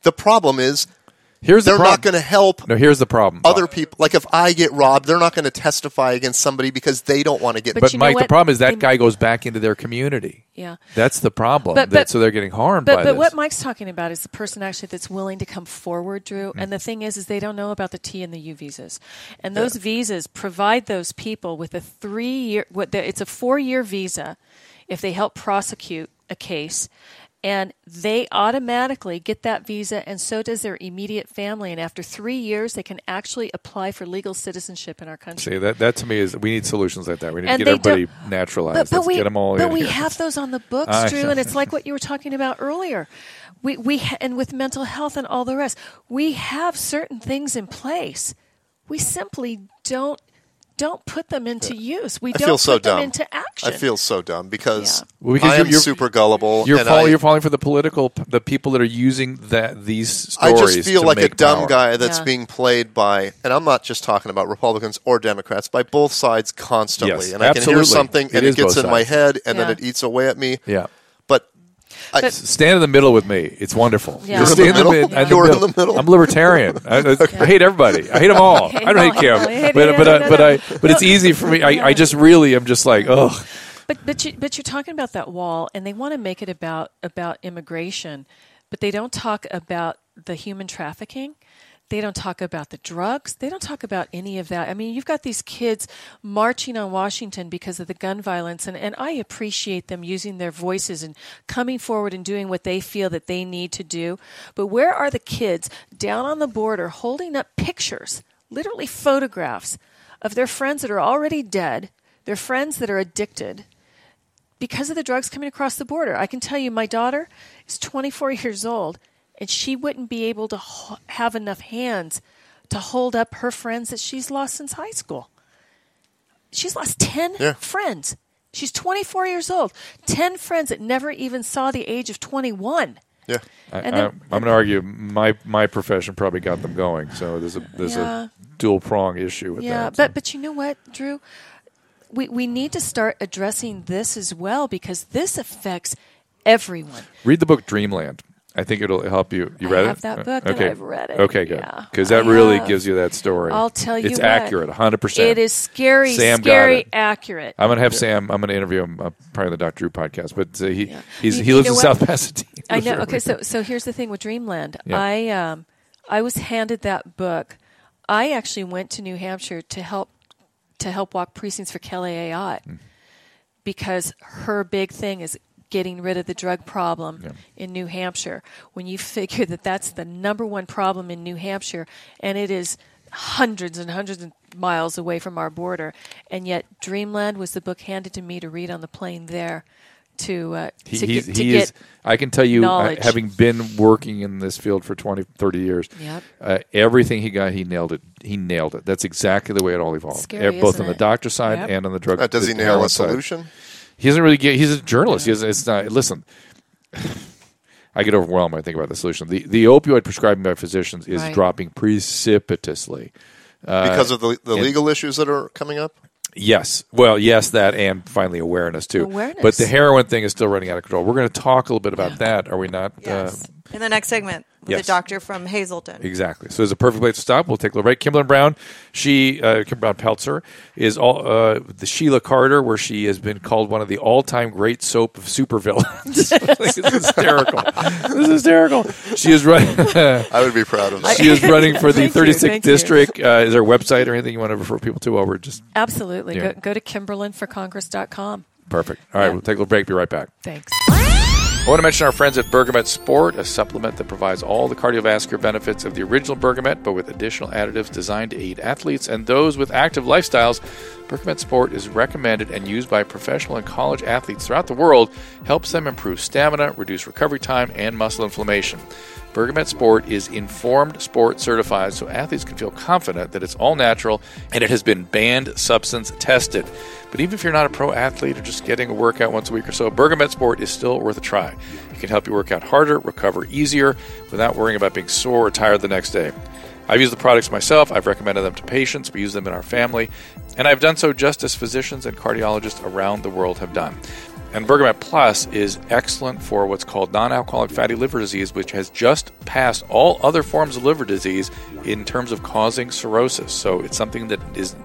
the problem is they're not going to help. No, here's the problem. Other people, like if I get robbed, they're not going to testify against somebody because they don't want to get. But you know Mike, the what? problem is that guy goes back into their community. Yeah. That's the problem. But- So they're getting harmed by But this. what Mike's talking about is the person actually that's willing to come forward, Drew. And the thing is they don't know about the T and the U visas, and those visas provide those people with a 3-year. It's a 4-year visa if they help prosecute a case. And they automatically get that visa, and so does their immediate family. And after 3 years, they can actually apply for legal citizenship in our country. See, that to me is we need solutions like that. We need And to they get everybody naturalized. Let's get them all But in we here. have those on the books, Drew, and it's like what you were talking about earlier. And with mental health and all the rest, we have certain things in place. We simply don't put them into use. We don't feel so put them dumb. into action. I feel so dumb because Well, because I am you're- super gullible. You're and falling for the people that are using these I stories. just feel to like a make dumb power. guy that's Yeah. being played by, and I'm not just talking about Republicans or Democrats, by both sides constantly. Yes, and I can hear absolutely. something It and is it gets both in my sides. head and then Yeah. it eats away at me. Yeah. But Stand in the middle with me. It's wonderful. Yeah. Just You're in stay the middle? I'm You're in the middle? I'm libertarian. I hate everybody. I hate them all. I don't hate Kim. But it's easy for me. I just really am just like, ugh. But you're talking about that wall, and they want to make it about immigration, but they don't talk about the human trafficking. They don't talk about the drugs. They don't talk about any of that. I mean, you've got these kids marching on Washington because of the gun violence, and I appreciate them using their voices and coming forward and doing what they feel that they need to do. But where are the kids down on the border holding up pictures, literally photographs, of their friends that are already dead, their friends that are addicted, because of the drugs coming across the border? I can tell you my daughter is 24 years old, and she wouldn't be able to have enough hands to hold up her friends that she's lost since high school. she's lost 10 friends. She's 24 years old. 10 friends that never even saw the age of 21. Yeah. I'm going to argue my profession probably got them going. So there's a dual prong issue with that. Yeah, but you know what, Drew? We need to start addressing this as well because this affects everyone. Read the book Dreamland. I think it'll help you. You read it? I have that book and I've read it. Okay, good. Because that really gives you that story. I'll tell you it's what. accurate, 100%. It is scary, scary accurate. I'm going to have Sam. I'm going to interview him probably on the Dr. Drew podcast. But he lives in South Pasadena. I know. Okay, so here's the thing with Dreamland. Yeah. I was handed that book. I actually went to New Hampshire to help walk precincts for Kelly Ayotte because her big thing is getting rid of the drug problem in New Hampshire. When you figure that that's the number one problem in New Hampshire, and it is hundreds and hundreds of miles away from our border, and yet Dreamland was the book handed to me to read on the plane there to get I can tell you, having been working in this field for 20, 30 years, everything he got, he nailed it. He nailed it. That's exactly the way it all evolved. Scary, both on the doctor side and on the drug. Does he nail a solution? He doesn't really get. He's a journalist. It's not. Listen, I get overwhelmed when I think about the solution. The opioid prescribing by physicians is dropping precipitously because of the legal issues that are coming up. Yes. Well, yes, that and finally awareness too. But the heroin thing is still running out of control. We're going to talk a little bit about that, are we not? Yes. In the next segment with the doctor from Hazleton. Exactly. So it's a perfect place to stop. We'll take a little break. Kimberlin Brown, Kimberlin Peltzer, is the Sheila Carter, where she has been called one of the all-time great soap of supervillains. This is hysterical. This is hysterical. She is running. I would be proud of that. She is running for the 36th district. Is there a website or anything you want to refer people to while we're just... Absolutely. Go to KimberlinForCongress.com. Perfect. All right, we'll take a little break. Be right back. Thanks. I want to mention our friends at Bergamet Sport, a supplement that provides all the cardiovascular benefits of the original Bergamet, but with additional additives designed to aid athletes and those with active lifestyles. Bergamet Sport is recommended and used by professional and college athletes throughout the world, helps them improve stamina, reduce recovery time, and muscle inflammation. Bergamet Sport is Informed Sport certified, so athletes can feel confident that it's all natural and it has been banned substance tested. But even if you're not a pro athlete or just getting a workout once a week or so, Bergamet Sport is still worth a try. It can help you work out harder, recover easier, without worrying about being sore or tired the next day. I've used the products myself. I've recommended them to patients. We use them in our family. And I've done so just as physicians and cardiologists around the world have done. And Bergamet Plus is excellent for what's called non-alcoholic fatty liver disease, which has just passed all other forms of liver disease in terms of causing cirrhosis. So it's something that is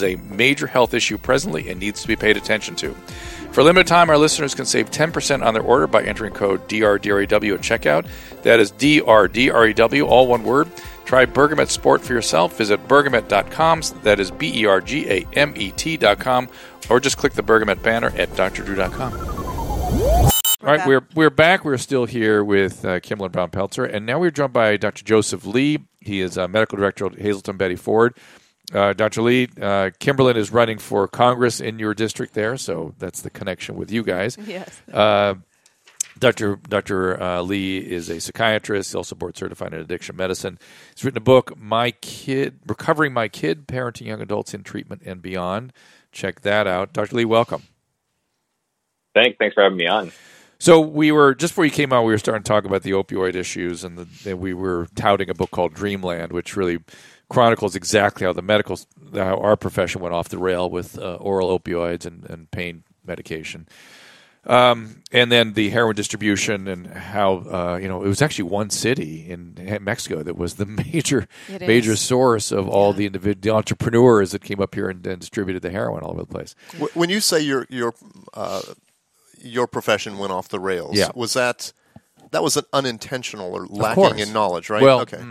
a major health issue presently and needs to be paid attention to. For a limited time, our listeners can save 10% on their order by entering code DRDREW at checkout. That is DRDREW, all one word. Try Bergamet Sport for yourself. Visit bergamet.com. That is BERGAMET.com. Or just click the Bergamet banner at drdrew.com. All right, we're back. We're still here with Kimberlin Brown Peltzer, and now we're joined by Dr. Joseph Lee. He is medical director at Hazleton Betty Ford. Dr. Lee, Kimberlin is running for Congress in your district there, so that's the connection with you guys. Yes. Dr. Lee is a psychiatrist. He's also board certified in addiction medicine. He's written a book, Recovering My Kid, Parenting Young Adults in Treatment and Beyond. Check that out. Dr. Lee, welcome. Thanks for having me on. So just before you came on, we were starting to talk about the opioid issues, and we were touting a book called Dreamland, which really chronicles exactly how how our profession went off the rail with oral opioids and pain medication. And then the heroin distribution and how, it was actually one city in Mexico that was the major source of all the entrepreneurs that came up here and distributed the heroin all over the place. When you say your profession went off the rails, was that was an unintentional or lacking in knowledge, right? Well, okay.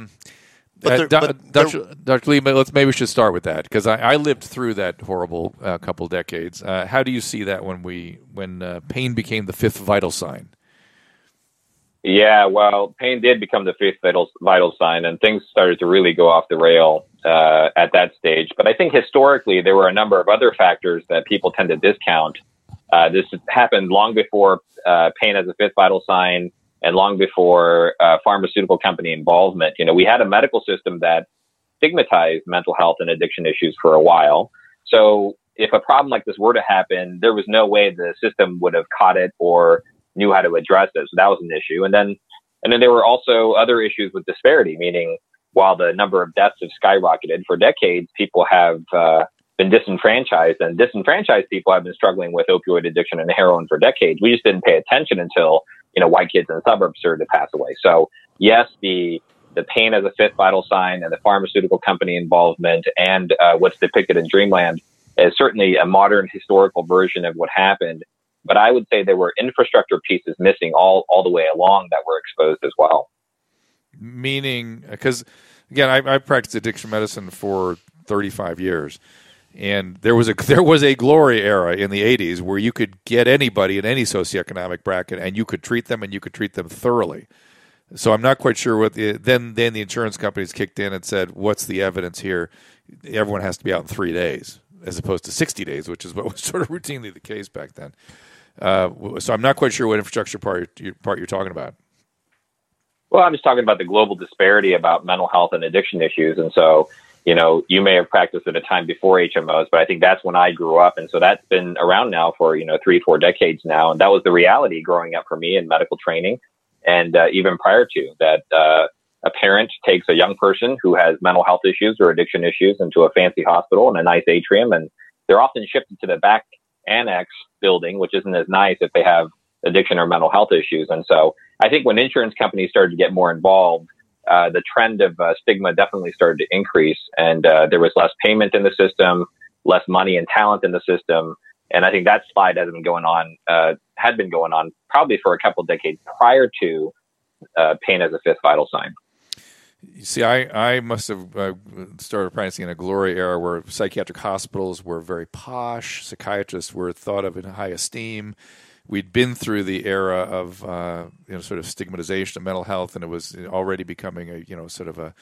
Dr. Lee, maybe we should start with that because I lived through that horrible couple decades. How do you see that when pain became the fifth vital sign? Yeah, well, pain did become the fifth vital sign, and things started to really go off the rail at that stage. But I think historically there were a number of other factors that people tend to discount. This happened long before pain as a fifth vital sign, and long before pharmaceutical company involvement. We had a medical system that stigmatized mental health and addiction issues for a while. So if a problem like this were to happen, there was no way the system would have caught it or knew how to address it. So that was an issue. And then there were also other issues with disparity, meaning while the number of deaths have skyrocketed for decades, people have been disenfranchised, and disenfranchised people have been struggling with opioid addiction and heroin for decades. We just didn't pay attention until, white kids in the suburbs started to pass away. So yes, the pain as a fifth vital sign and the pharmaceutical company involvement and what's depicted in Dreamland is certainly a modern historical version of what happened. But I would say there were infrastructure pieces missing all the way along that were exposed as well. Meaning, because again, I practiced addiction medicine for 35 years. And there was a glory era in the 80s where you could get anybody in any socioeconomic bracket and you could treat them, and you could treat them thoroughly. So I'm not quite sure what then the insurance companies kicked in and said, what's the evidence here? Everyone has to be out in 3 days as opposed to 60 days, which is what was sort of routinely the case back then. So I'm not quite sure what infrastructure part you're talking about. Well, I'm just talking about the global disparity about mental health and addiction issues. And so, you may have practiced at a time before HMOs, but I think that's when I grew up. And so that's been around now for, 3-4 decades now. And that was the reality growing up for me in medical training. And even prior to that, a parent takes a young person who has mental health issues or addiction issues into a fancy hospital in a nice atrium. And they're often shipped to the back annex building, which isn't as nice if they have addiction or mental health issues. And so I think when insurance companies started to get more involved, the trend of stigma definitely started to increase, and there was less payment in the system, less money and talent in the system. And I think that slide had been going on probably for a couple of decades prior to pain as a fifth vital sign. You see, I must have started practicing in a glory era where psychiatric hospitals were very posh, psychiatrists were thought of in high esteem. We'd been through the era of sort of stigmatization of mental health, and it was already becoming a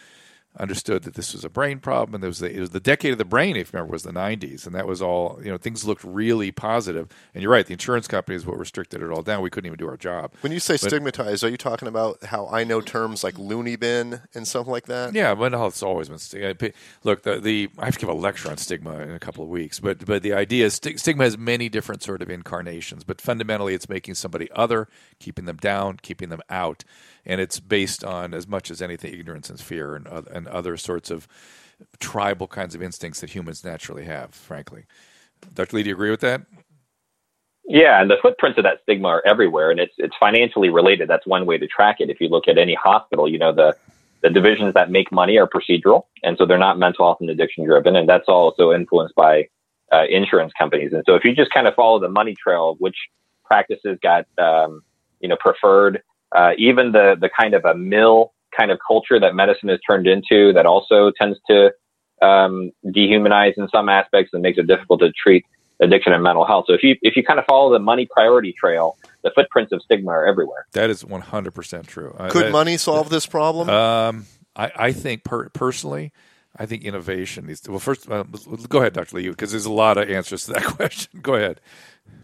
understood that this was a brain problem, and it was the decade of the brain, if you remember, was the 90s, and that was all, things looked really positive. And you're right, the insurance companies were restricted it all down. We couldn't even do our job. When you say stigmatized, are you talking about how I know terms like loony bin and stuff like that? Yeah, mental health's always been stigma. Look, I have to give a lecture on stigma in a couple of weeks, but the idea is stigma has many different sort of incarnations, but fundamentally it's making somebody other, keeping them down, keeping them out. And it's based on, as much as anything, ignorance and fear and other sorts of tribal kinds of instincts that humans naturally have, frankly. Dr. Lee, do you agree with that? Yeah, and the footprints of that stigma are everywhere, and it's financially related. That's one way to track it. If you look at any hospital, the divisions that make money are procedural, and so they're not mental health and addiction driven, and that's also influenced by insurance companies. And so if you just kind of follow the money trail of which practices got preferred, even the kind of a mill kind of culture that medicine has turned into that also tends to dehumanize in some aspects and makes it difficult to treat addiction and mental health. So if you kind of follow the money priority trail, the footprints of stigma are everywhere. That is 100% true. Could money solve this problem? I think personally, I think innovation needs to. Well, first, go ahead, Dr. Lee, because there's a lot of answers to that question. Go ahead.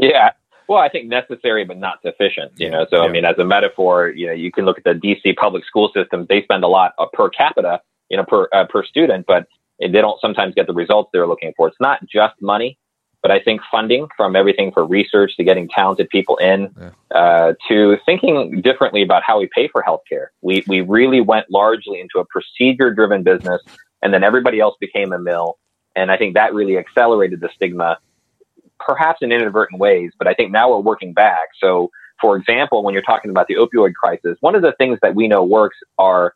Yeah. Well, I think necessary but not sufficient. So I mean, as a metaphor, you can look at the DC public school system. They spend a lot per capita, per student, but they don't sometimes get the results they're looking for. It's not just money, but I think funding, from everything for research to getting talented people in, to thinking differently about how we pay for healthcare. We really went largely into a procedure-driven business, and then everybody else became a mill. And I think that really accelerated the stigma, perhaps in inadvertent ways, but I think now we're working back. So, for example, when you're talking about the opioid crisis, one of the things that we know works are,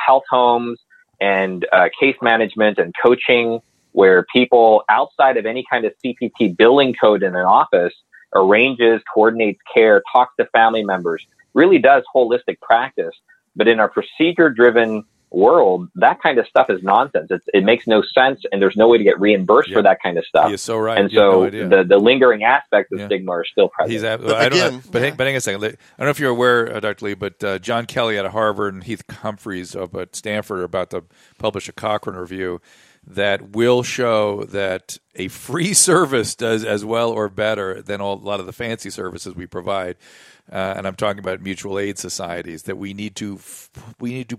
health homes and case management and coaching, where people outside of any kind of CPT billing code in an office arranges, coordinates care, talks to family members, really does holistic practice. But in our procedure-driven world, that kind of stuff is nonsense. It makes no sense, and there's no way to get reimbursed for that kind of stuff. You're so right. And so the lingering aspects of stigma are still present. But hang on a second. I don't know if you're aware, Dr. Lee, but John Kelly out of Harvard and Heath Humphreys up at Stanford are about to publish a Cochrane review that will show that a free service does as well or better than a lot of the fancy services we provide. And I'm talking about mutual aid societies, that we need to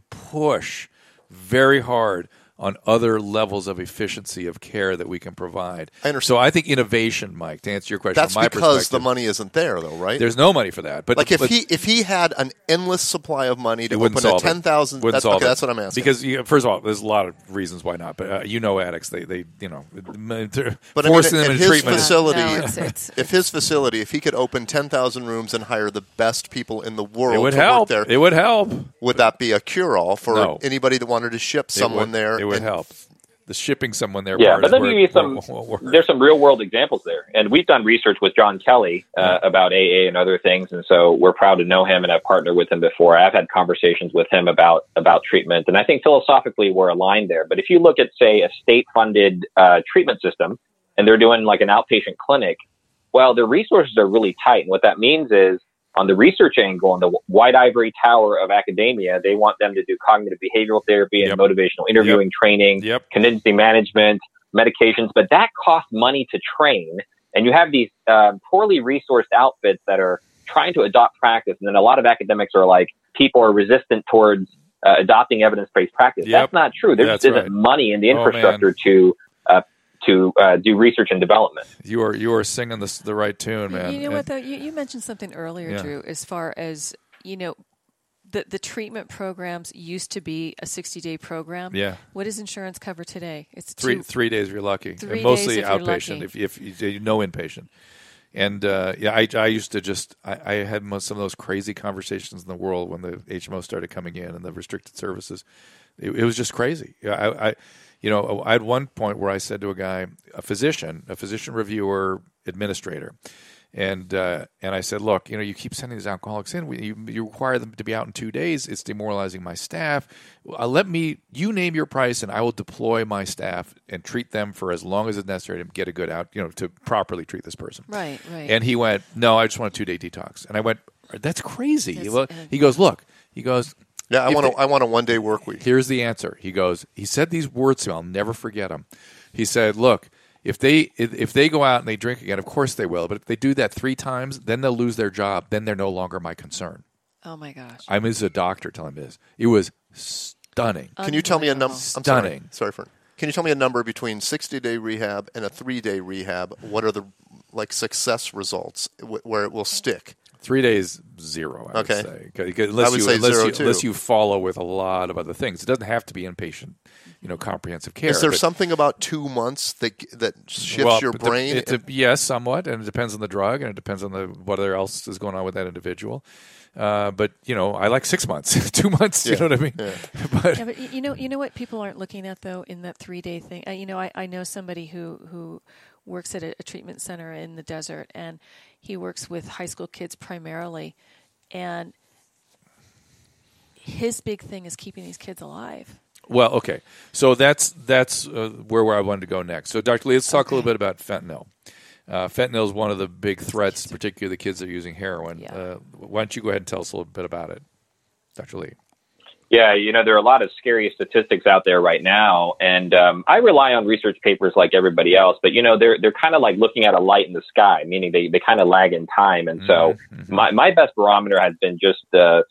push very hard on other levels of efficiency of care that we can provide. I understand. So I think innovation, Mike, to answer your question, That's from my because perspective, the money isn't there, though, right? there's no money for that. But like if he had an endless supply of money to wouldn't open a solve it. 10,000, Wouldn't solve it. that's what I'm asking. Because first of all, there's a lot of reasons why not. But addicts, they But forcing I them mean, into at his treatment. facility, It's if he could open 10,000 rooms and hire the best people in the world It would to help. work there, It would help. would that be a cure-all for No. anybody that wanted to ship someone there? It would and- help. The shipping someone there. Yeah, part but is let where me give you it some. won't work. There's some real world examples there, and we've done research with John Kelly about AA and other things, and so we're proud to know him and have partnered with him before. I've had conversations with him about treatment, and I think philosophically we're aligned there. But if you look at, say, a state funded treatment system, and they're doing like an outpatient clinic, well, the resources are really tight, and what that means is, on the research angle, on the white ivory tower of academia, they want them to do cognitive behavioral therapy and motivational interviewing training, contingency management, medications, but that costs money to train. And you have these poorly resourced outfits that are trying to adopt practice. And then a lot of academics are like, people are resistant towards adopting evidence-based practice. That's not true. There just isn't money in the infrastructure to do research and development. You are singing the right tune, man. You know what, though? You mentioned something earlier, Drew, as far as, the treatment programs used to be a 60-day program. Yeah. What does insurance cover today? It's 3 days if you're lucky. 3 And mostly days if you're outpatient, lucky. if you no inpatient. And I used to I had some of those crazy conversations in the world when the HMO started coming in and the restricted services. It was just crazy. I had one point where I said to a guy, a physician reviewer, administrator, and I said, look, you keep sending these alcoholics in. You require them to be out in 2 days. It's demoralizing my staff. You name your price, and I will deploy my staff and treat them for as long as it's necessary to get a good to properly treat this person. Right. And he went, no, I just want a 2-day detox. And I went, that's crazy. He goes, yeah, I want a 1-day work week. Here's the answer. He said these words to me. I'll never forget them. He said, look, if they go out and they drink again, of course they will. But if they do that 3 times, then they'll lose their job. Then they're no longer my concern. Oh, my gosh. I'm as a doctor telling me this. It was stunning. Can you tell me a number? Stunning. Sorry, can you tell me a number between 60-day rehab and a 3-day rehab? What are the success results where it will stick? 3 days, 0. I would say. Unless unless you follow with a lot of other things. It doesn't have to be inpatient, comprehensive care. Is there something about 2 months that shifts your brain? Yes, somewhat, and it depends on the drug, and it depends on what else is going on with that individual. But I like 6 months, 2 months. You know what I mean? Yeah. But you know what people aren't looking at, though, in that 3-day thing. I know somebody who works at a treatment center in the desert, and he works with high school kids primarily, and his big thing is keeping these kids alive. Well, okay. So that's where I wanted to go next. So, Dr. Lee, let's talk a little bit about fentanyl. Fentanyl is one of the big threats, particularly the kids that are using heroin. Yeah. Why don't you go ahead and tell us a little bit about it, Dr. Lee? Yeah, there are a lot of scary statistics out there right now, and I rely on research papers like everybody else. But they're kind of like looking at a light in the sky, meaning they kind of lag in time. And so my best barometer has been just the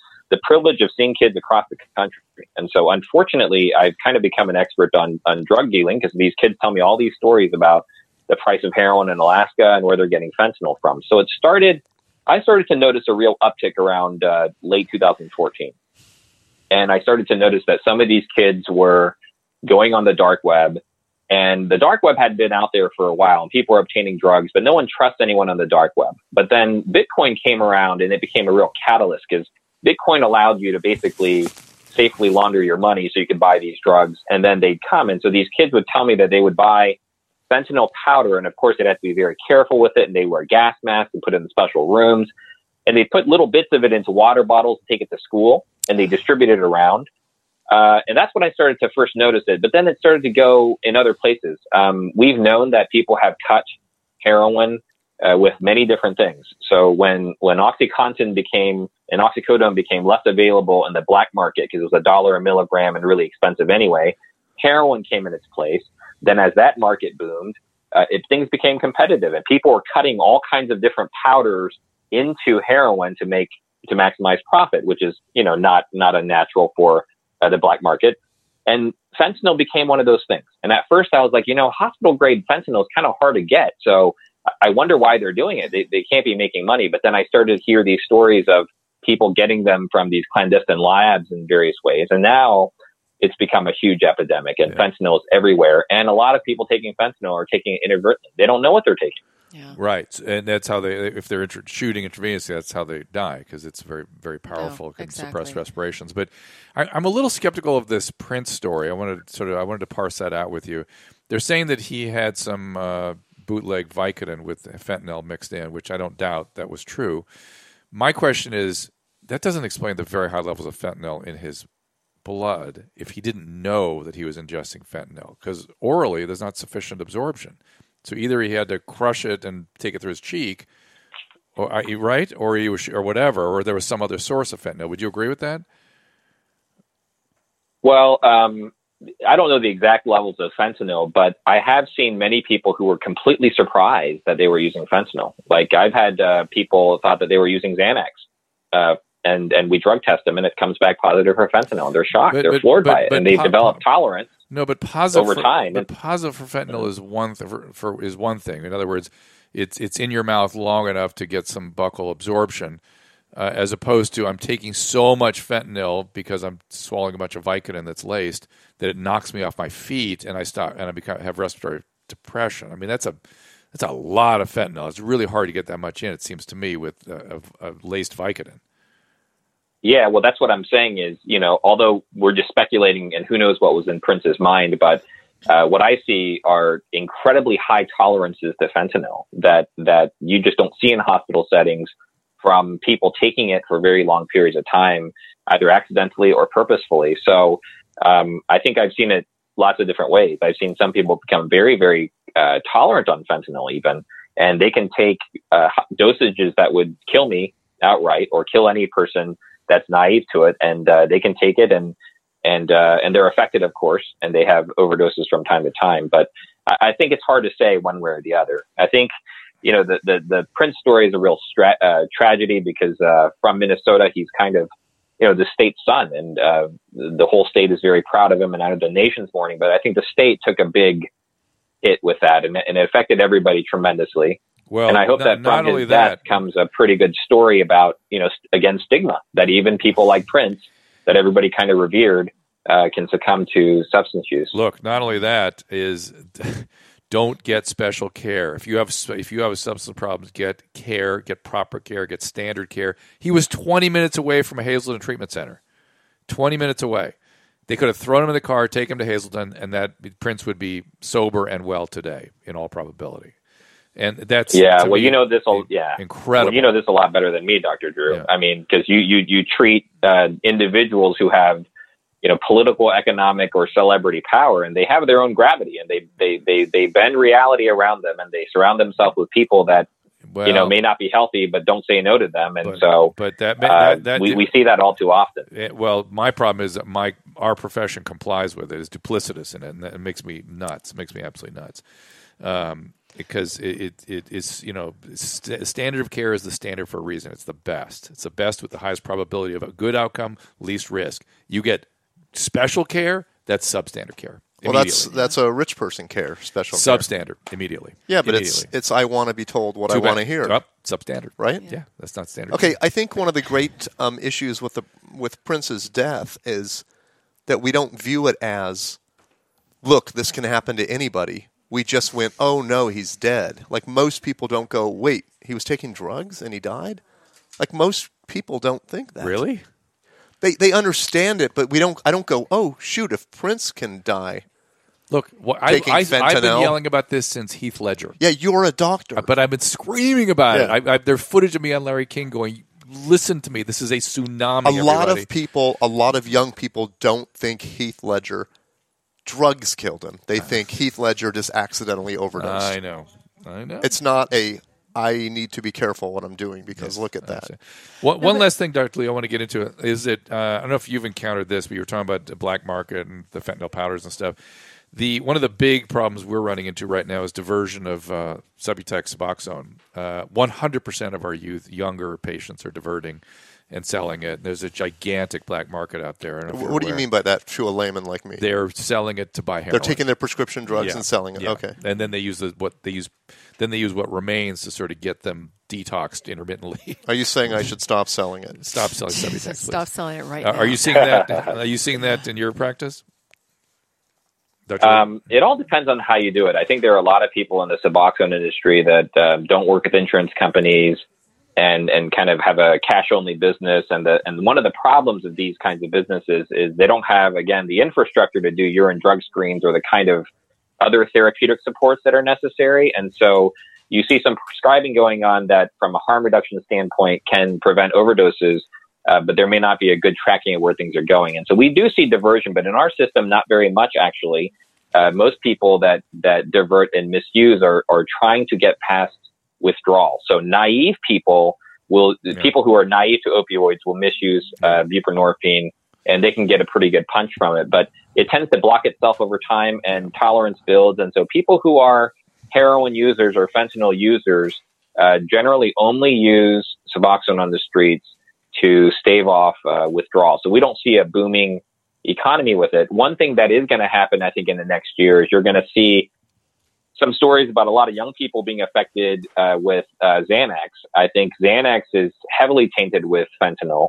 privilege of seeing kids across the country. And so unfortunately, I've kind of become an expert on drug dealing because these kids tell me all these stories about the price of heroin in Alaska and where they're getting fentanyl from. So I started to notice a real uptick around late 2014. And I started to notice that some of these kids were going on the dark web, and the dark web had been out there for a while and people were obtaining drugs, but no one trusts anyone on the dark web. But then Bitcoin came around and it became a real catalyst because Bitcoin allowed you to basically safely launder your money so you could buy these drugs, and then they'd come. And so these kids would tell me that they would buy fentanyl powder, and of course they'd have to be very careful with it, and they wear gas masks and put it in special rooms, and they put little bits of it into water bottles and take it to school, and they distribute it around. And that's when I started to first notice it. But then it started to go in other places. We've known that people have cut heroin with many different things. So when OxyContin and oxycodone became less available in the black market because it was $1 a milligram and really expensive anyway, heroin came in its place. Then as that market boomed, things became competitive, and people were cutting all kinds of different powders into heroin to maximize profit, which is not unnatural for the black market. And fentanyl became one of those things. And at first I was like, hospital grade fentanyl is kind of hard to get. So I wonder why they're doing it. They can't be making money. But then I started to hear these stories of people getting them from these clandestine labs in various ways. And now it's become a huge epidemic, and fentanyl is everywhere. And a lot of people taking fentanyl are taking it inadvertently. They don't know what they're taking. Yeah. Right, and that's how if they're shooting intravenously, that's how they die, because it's very, very powerful. It can suppress respirations. But I'm a little skeptical of this Prince story. I wanted to parse that out with you. They're saying that he had some bootleg Vicodin with fentanyl mixed in, which I don't doubt that was true. My question is, that doesn't explain the very high levels of fentanyl in his blood if he didn't know that he was ingesting fentanyl, because orally there's not sufficient absorption. So either he had to crush it and take it through his cheek, or right, or he was, or whatever, or there was some other source of fentanyl. Would you agree with that? Well, I don't know the exact levels of fentanyl, but I have seen many people who were completely surprised that they were using fentanyl. Like I've had people thought that they were using Xanax, and we drug test them, and it comes back positive for fentanyl. They're shocked. They're floored by it, and they've developed tolerance. No, but positive over time. But positive for fentanyl is one thing. In other words, it's in your mouth long enough to get some buccal absorption, as opposed to I'm taking so much fentanyl because I'm swallowing a bunch of Vicodin that's laced that it knocks me off my feet and I stop and I have respiratory depression. I mean, that's a lot of fentanyl. It's really hard to get that much in, it seems to me, with a laced Vicodin. Yeah, well, that's what I'm saying is, although we're just speculating and who knows what was in Prince's mind, but what I see are incredibly high tolerances to fentanyl that you just don't see in hospital settings from people taking it for very long periods of time, either accidentally or purposefully. So I think I've seen it lots of different ways. I've seen some people become very, very tolerant on fentanyl even, and they can take dosages that would kill me outright or kill any person that's naive to it, and they can take it and they're affected, of course, and they have overdoses from time to time. But I think it's hard to say one way or the other. I think, the Prince story is a real tragedy because from Minnesota, he's kind of, the state's son, and the whole state is very proud of him, and I know the nation's mourning, but I think the state took a big hit with that, and it affected everybody tremendously. Well, and I hope that from his death comes a pretty good story about, again, stigma, that even people like Prince, that everybody kind of revered, can succumb to substance use. Look, not only that is, don't get special care. If you have substance problems, get care, get proper care, get standard care. He was 20 minutes away from a Hazelden treatment center. 20 minutes away. They could have thrown him in the car, taken him to Hazelden, and that Prince would be sober and well today, in all probability. And that's this incredible. Well, this a lot better than me, Dr. Drew. Yeah. I mean, because you treat individuals who have political, economic, or celebrity power, and they have their own gravity, and they bend reality around them, and they surround themselves with people that may not be healthy, but don't say no to them, and we see that all too often. Well, my problem is that our profession complies with it, is duplicitous in it, and it makes me nuts. It makes me absolutely nuts. Because it is, standard of care is the standard for a reason. It's the best. It's the best with the highest probability of a good outcome, least risk. You get special care, that's substandard care. Well, that's a rich person care, special care. Substandard, immediately. Yeah, but it's I want to be told what I want to hear. Substandard. Right? Yeah, that's not standard. Okay, I think one of the great issues with Prince's death is that we don't view it as, look, this can happen to anybody. We just went, oh no, he's dead. Like most people don't go, wait, he was taking drugs and he died? Like most people don't think that. Really? They understand it, but I don't go, oh shoot, if Prince can die. Look, I've been yelling about this since Heath Ledger. Yeah, you're a doctor. But I've been screaming about it. There's footage of me on Larry King going, listen to me, this is a tsunami. A lot of young people don't think Heath Ledger drugs killed him. They think Heath Ledger just accidentally overdosed. I know. It's not I need to be careful what I'm doing because look at that. One last thing, Dr. Lee, I want to get into is that I don't know if you've encountered this, but you were talking about the black market and the fentanyl powders and stuff. One of the big problems we're running into right now is diversion of Subutex Suboxone. 100% of our younger patients are diverting. and selling it. There's a gigantic black market out there. What do you mean by that to a layman like me? They're selling it to buy heroin. They're taking their prescription drugs and selling it. Yeah. Okay. And then they use what remains to sort of get them detoxed intermittently. Are you saying I should stop selling it? Stop selling Sebidex, please. Stop selling it right now. Are you seeing that? Are you seeing that in your practice? It all depends on how you do it. I think there are a lot of people in the Suboxone industry that don't work with insurance companies and kind of have a cash-only business. And one of the problems of these kinds of businesses is they don't have, again, the infrastructure to do urine drug screens or the kind of other therapeutic supports that are necessary. And so you see some prescribing going on that, from a harm reduction standpoint, can prevent overdoses, but there may not be a good tracking of where things are going. And so we do see diversion, but in our system, not very much, actually. Most people that divert and misuse are trying to get past withdrawal. So naive people people who are naive to opioids will misuse buprenorphine, and they can get a pretty good punch from it. But it tends to block itself over time, and tolerance builds. And so people who are heroin users or fentanyl users generally only use Suboxone on the streets to stave off withdrawal. So we don't see a booming economy with it. One thing that is going to happen, I think, in the next year is you're going to see some stories about a lot of young people being affected with Xanax. I think Xanax is heavily tainted with fentanyl.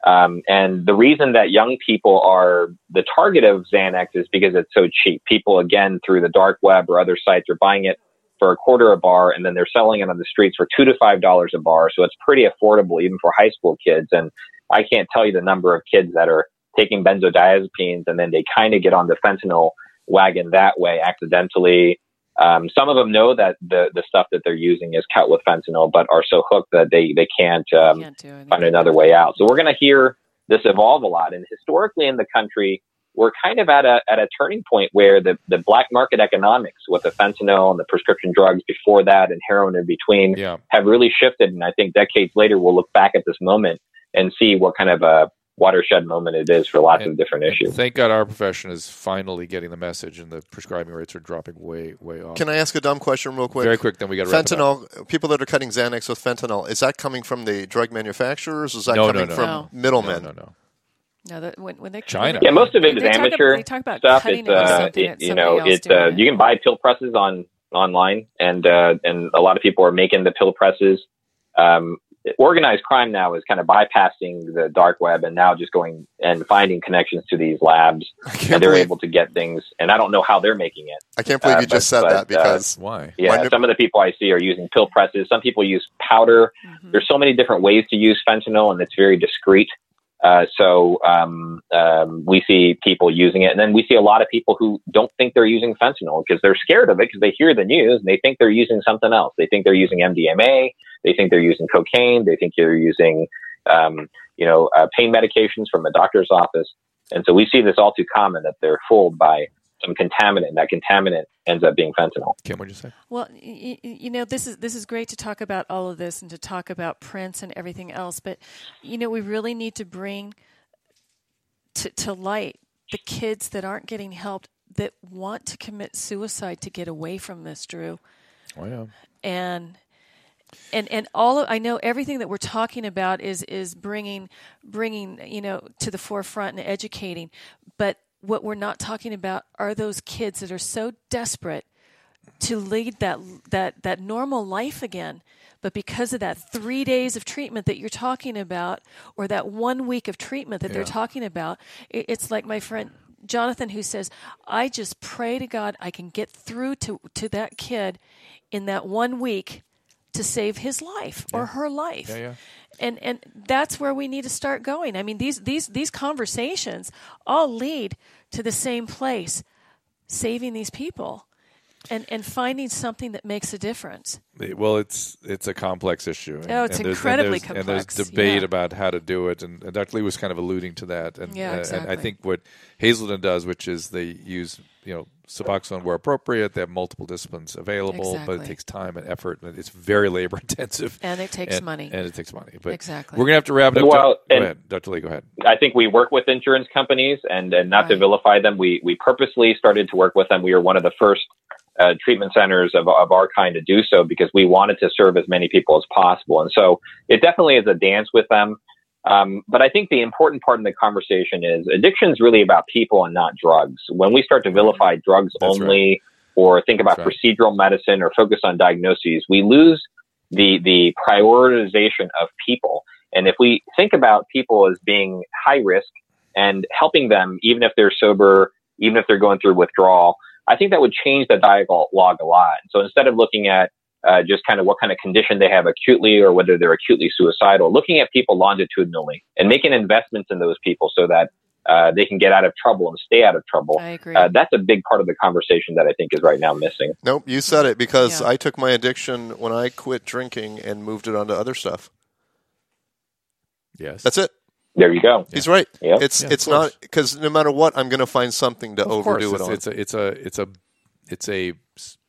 And the reason that young people are the target of Xanax is because it's so cheap. People, again, through the dark web or other sites, are buying it for $0.25 a bar, and then they're selling it on the streets for $2 to $5 a bar. So it's pretty affordable even for high school kids. And I can't tell you the number of kids that are taking benzodiazepines and then they kind of get on the fentanyl wagon that way accidentally. Some of them know that the stuff that they're using is cut with fentanyl, but are so hooked that they can't find another way out. So we're going to hear this evolve a lot. And historically in the country, we're kind of at a turning point where the black market economics with the fentanyl and the prescription drugs before that and heroin in between have really shifted. And I think decades later, we'll look back at this moment and see what kind of a watershed moment it is for lots of different issues. Thank God our profession is finally getting the message, and the prescribing rates are dropping way off. Can I ask a dumb question real quick? Very quick, then we got to wrap it up. Fentanyl, people that are cutting Xanax with fentanyl, is that coming from the drug manufacturers? Is that coming from middlemen? No, when they China. Yeah, most of it is amateur stuff. It's you can buy pill presses online, and a lot of people are making the pill presses. Organized crime now is kind of bypassing the dark web and now just going and finding connections to these labs, and they're able to get things. And I don't know how they're making it. I can't believe you just said that, because why? Yeah, some of the people I see are using pill presses. Some people use powder. There's so many different ways to use fentanyl, and it's very discreet. So we see people using it, and then we see a lot of people who don't think they're using fentanyl because they're scared of it, because they hear the news and they think they're using something else. They think they're using MDMA. They think they're using cocaine. They think they're using, pain medications from a doctor's office. And so we see this all too common, that they're fooled by some contaminant, and that contaminant ends up being fentanyl. Kim, what did you say? Well, this is great to talk about all of this and to talk about Prince and everything else, but we really need to bring to light the kids that aren't getting help, that want to commit suicide to get away from this, Drew. Oh yeah. And all of, I know everything that we're talking about is bringing to the forefront and educating, but what we're not talking about are those kids that are so desperate to lead that normal life again, but because of that 3 days of treatment that you're talking about, or that 1 week of treatment that they're talking about, it's like my friend Jonathan, who says, I just pray to God I can get through to that kid in that 1 week to save his life or her life. Yeah. And that's where we need to start going. I mean, these conversations all lead to the same place, saving these people and finding something that makes a difference. Well, it's a complex issue. It's incredibly complex. And there's debate about how to do it, and Dr. Lee was kind of alluding to that. And, exactly. And I think what Hazelden does, which is they use Suboxone where appropriate. They have multiple disciplines available, but it takes time and effort, and it's very labor intensive. And it takes money. But exactly. We're going to have to wrap it up. Well, go ahead, Dr. Lee, go ahead. I think we work with insurance companies, and not to vilify them, we purposely started to work with them. We were one of the first treatment centers of our kind to do so, because we wanted to serve as many people as possible. And so it definitely is a dance with them. But I think the important part in the conversation is addiction is really about people and not drugs. When we start to vilify drugs only, or think about procedural medicine or focus on diagnoses, we lose the prioritization of people. And if we think about people as being high risk and helping them, even if they're sober, even if they're going through withdrawal, I think that would change the dialogue a lot. So instead of looking at just kind of what kind of condition they have acutely or whether they're acutely suicidal, looking at people longitudinally and making investments in those people so that they can get out of trouble and stay out of trouble. I agree. That's a big part of the conversation that I think is right now missing. Nope, you said it, because I took my addiction when I quit drinking and moved it onto other stuff. Yes. That's it. There you go. He's right. Yep. It's not, because no matter what, I'm going to find something to overdo it on. It's a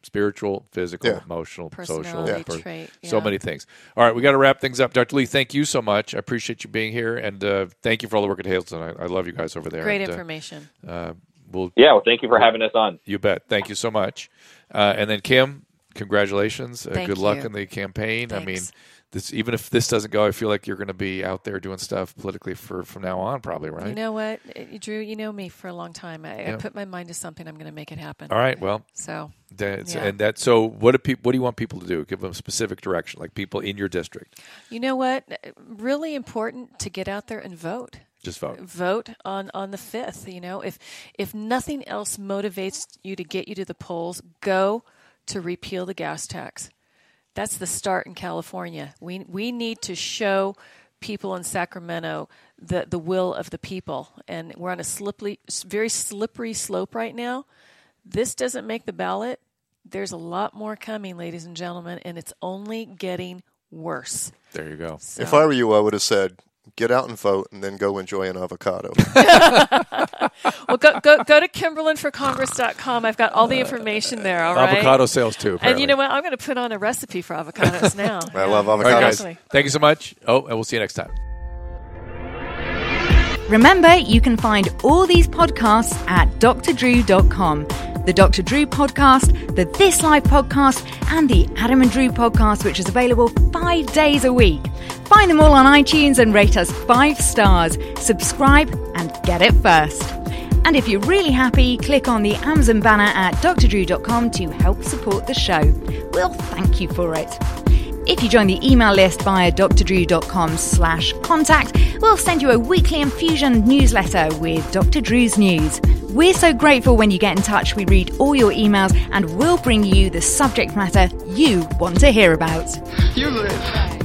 spiritual, physical, emotional, social, trait. So many things. All right, we got to wrap things up. Dr. Lee, thank you so much. I appreciate you being here, and thank you for all the work at Hazelton. I love you guys over there. Great information. Well, thank you for having us on. You bet. Thank you so much. And then Kim, congratulations. Good luck you. in the campaign. Thanks. I mean, even if this doesn't go, I feel like you're going to be out there doing stuff politically from now on, probably, right? You know what, Drew? You know me for a long time. I put my mind to something. I'm going to make it happen. All right. Well, so So what do you want people to do? Give them specific direction, like people in your district. You know what? Really important to get out there and vote. Just vote. Vote on the 5th. You know, if nothing else motivates you to get you to the polls, go to repeal the gas tax. That's the start in California. We need to show people in Sacramento the will of the people, and we're on a very slippery slope right now. This doesn't make the ballot. There's a lot more coming, ladies and gentlemen, and it's only getting worse. There you go. So, if I were you, I would have said, get out and vote, and then go enjoy an avocado. Well, go to KimberlinForCongress.com. I've got all the information there, all right? Avocado sales, too, apparently. And you know what? I'm going to put on a recipe for avocados now. I love avocados. All right, guys. Thank you so much. And we'll see you next time. Remember, you can find all these podcasts at drdrew.com. The Dr. Drew podcast, the This Life podcast, and the Adam and Drew podcast, which is available 5 days a week. Find them all on iTunes and rate us 5 stars. Subscribe and get it first. And if you're really happy, click on the Amazon banner at drdrew.com to help support the show. We'll thank you for it. If you join the email list via drdrew.com/contact, we'll send you a weekly infusion newsletter with Dr. Drew's news. We're so grateful when you get in touch. We read all your emails and we'll bring you the subject matter you want to hear about. You live.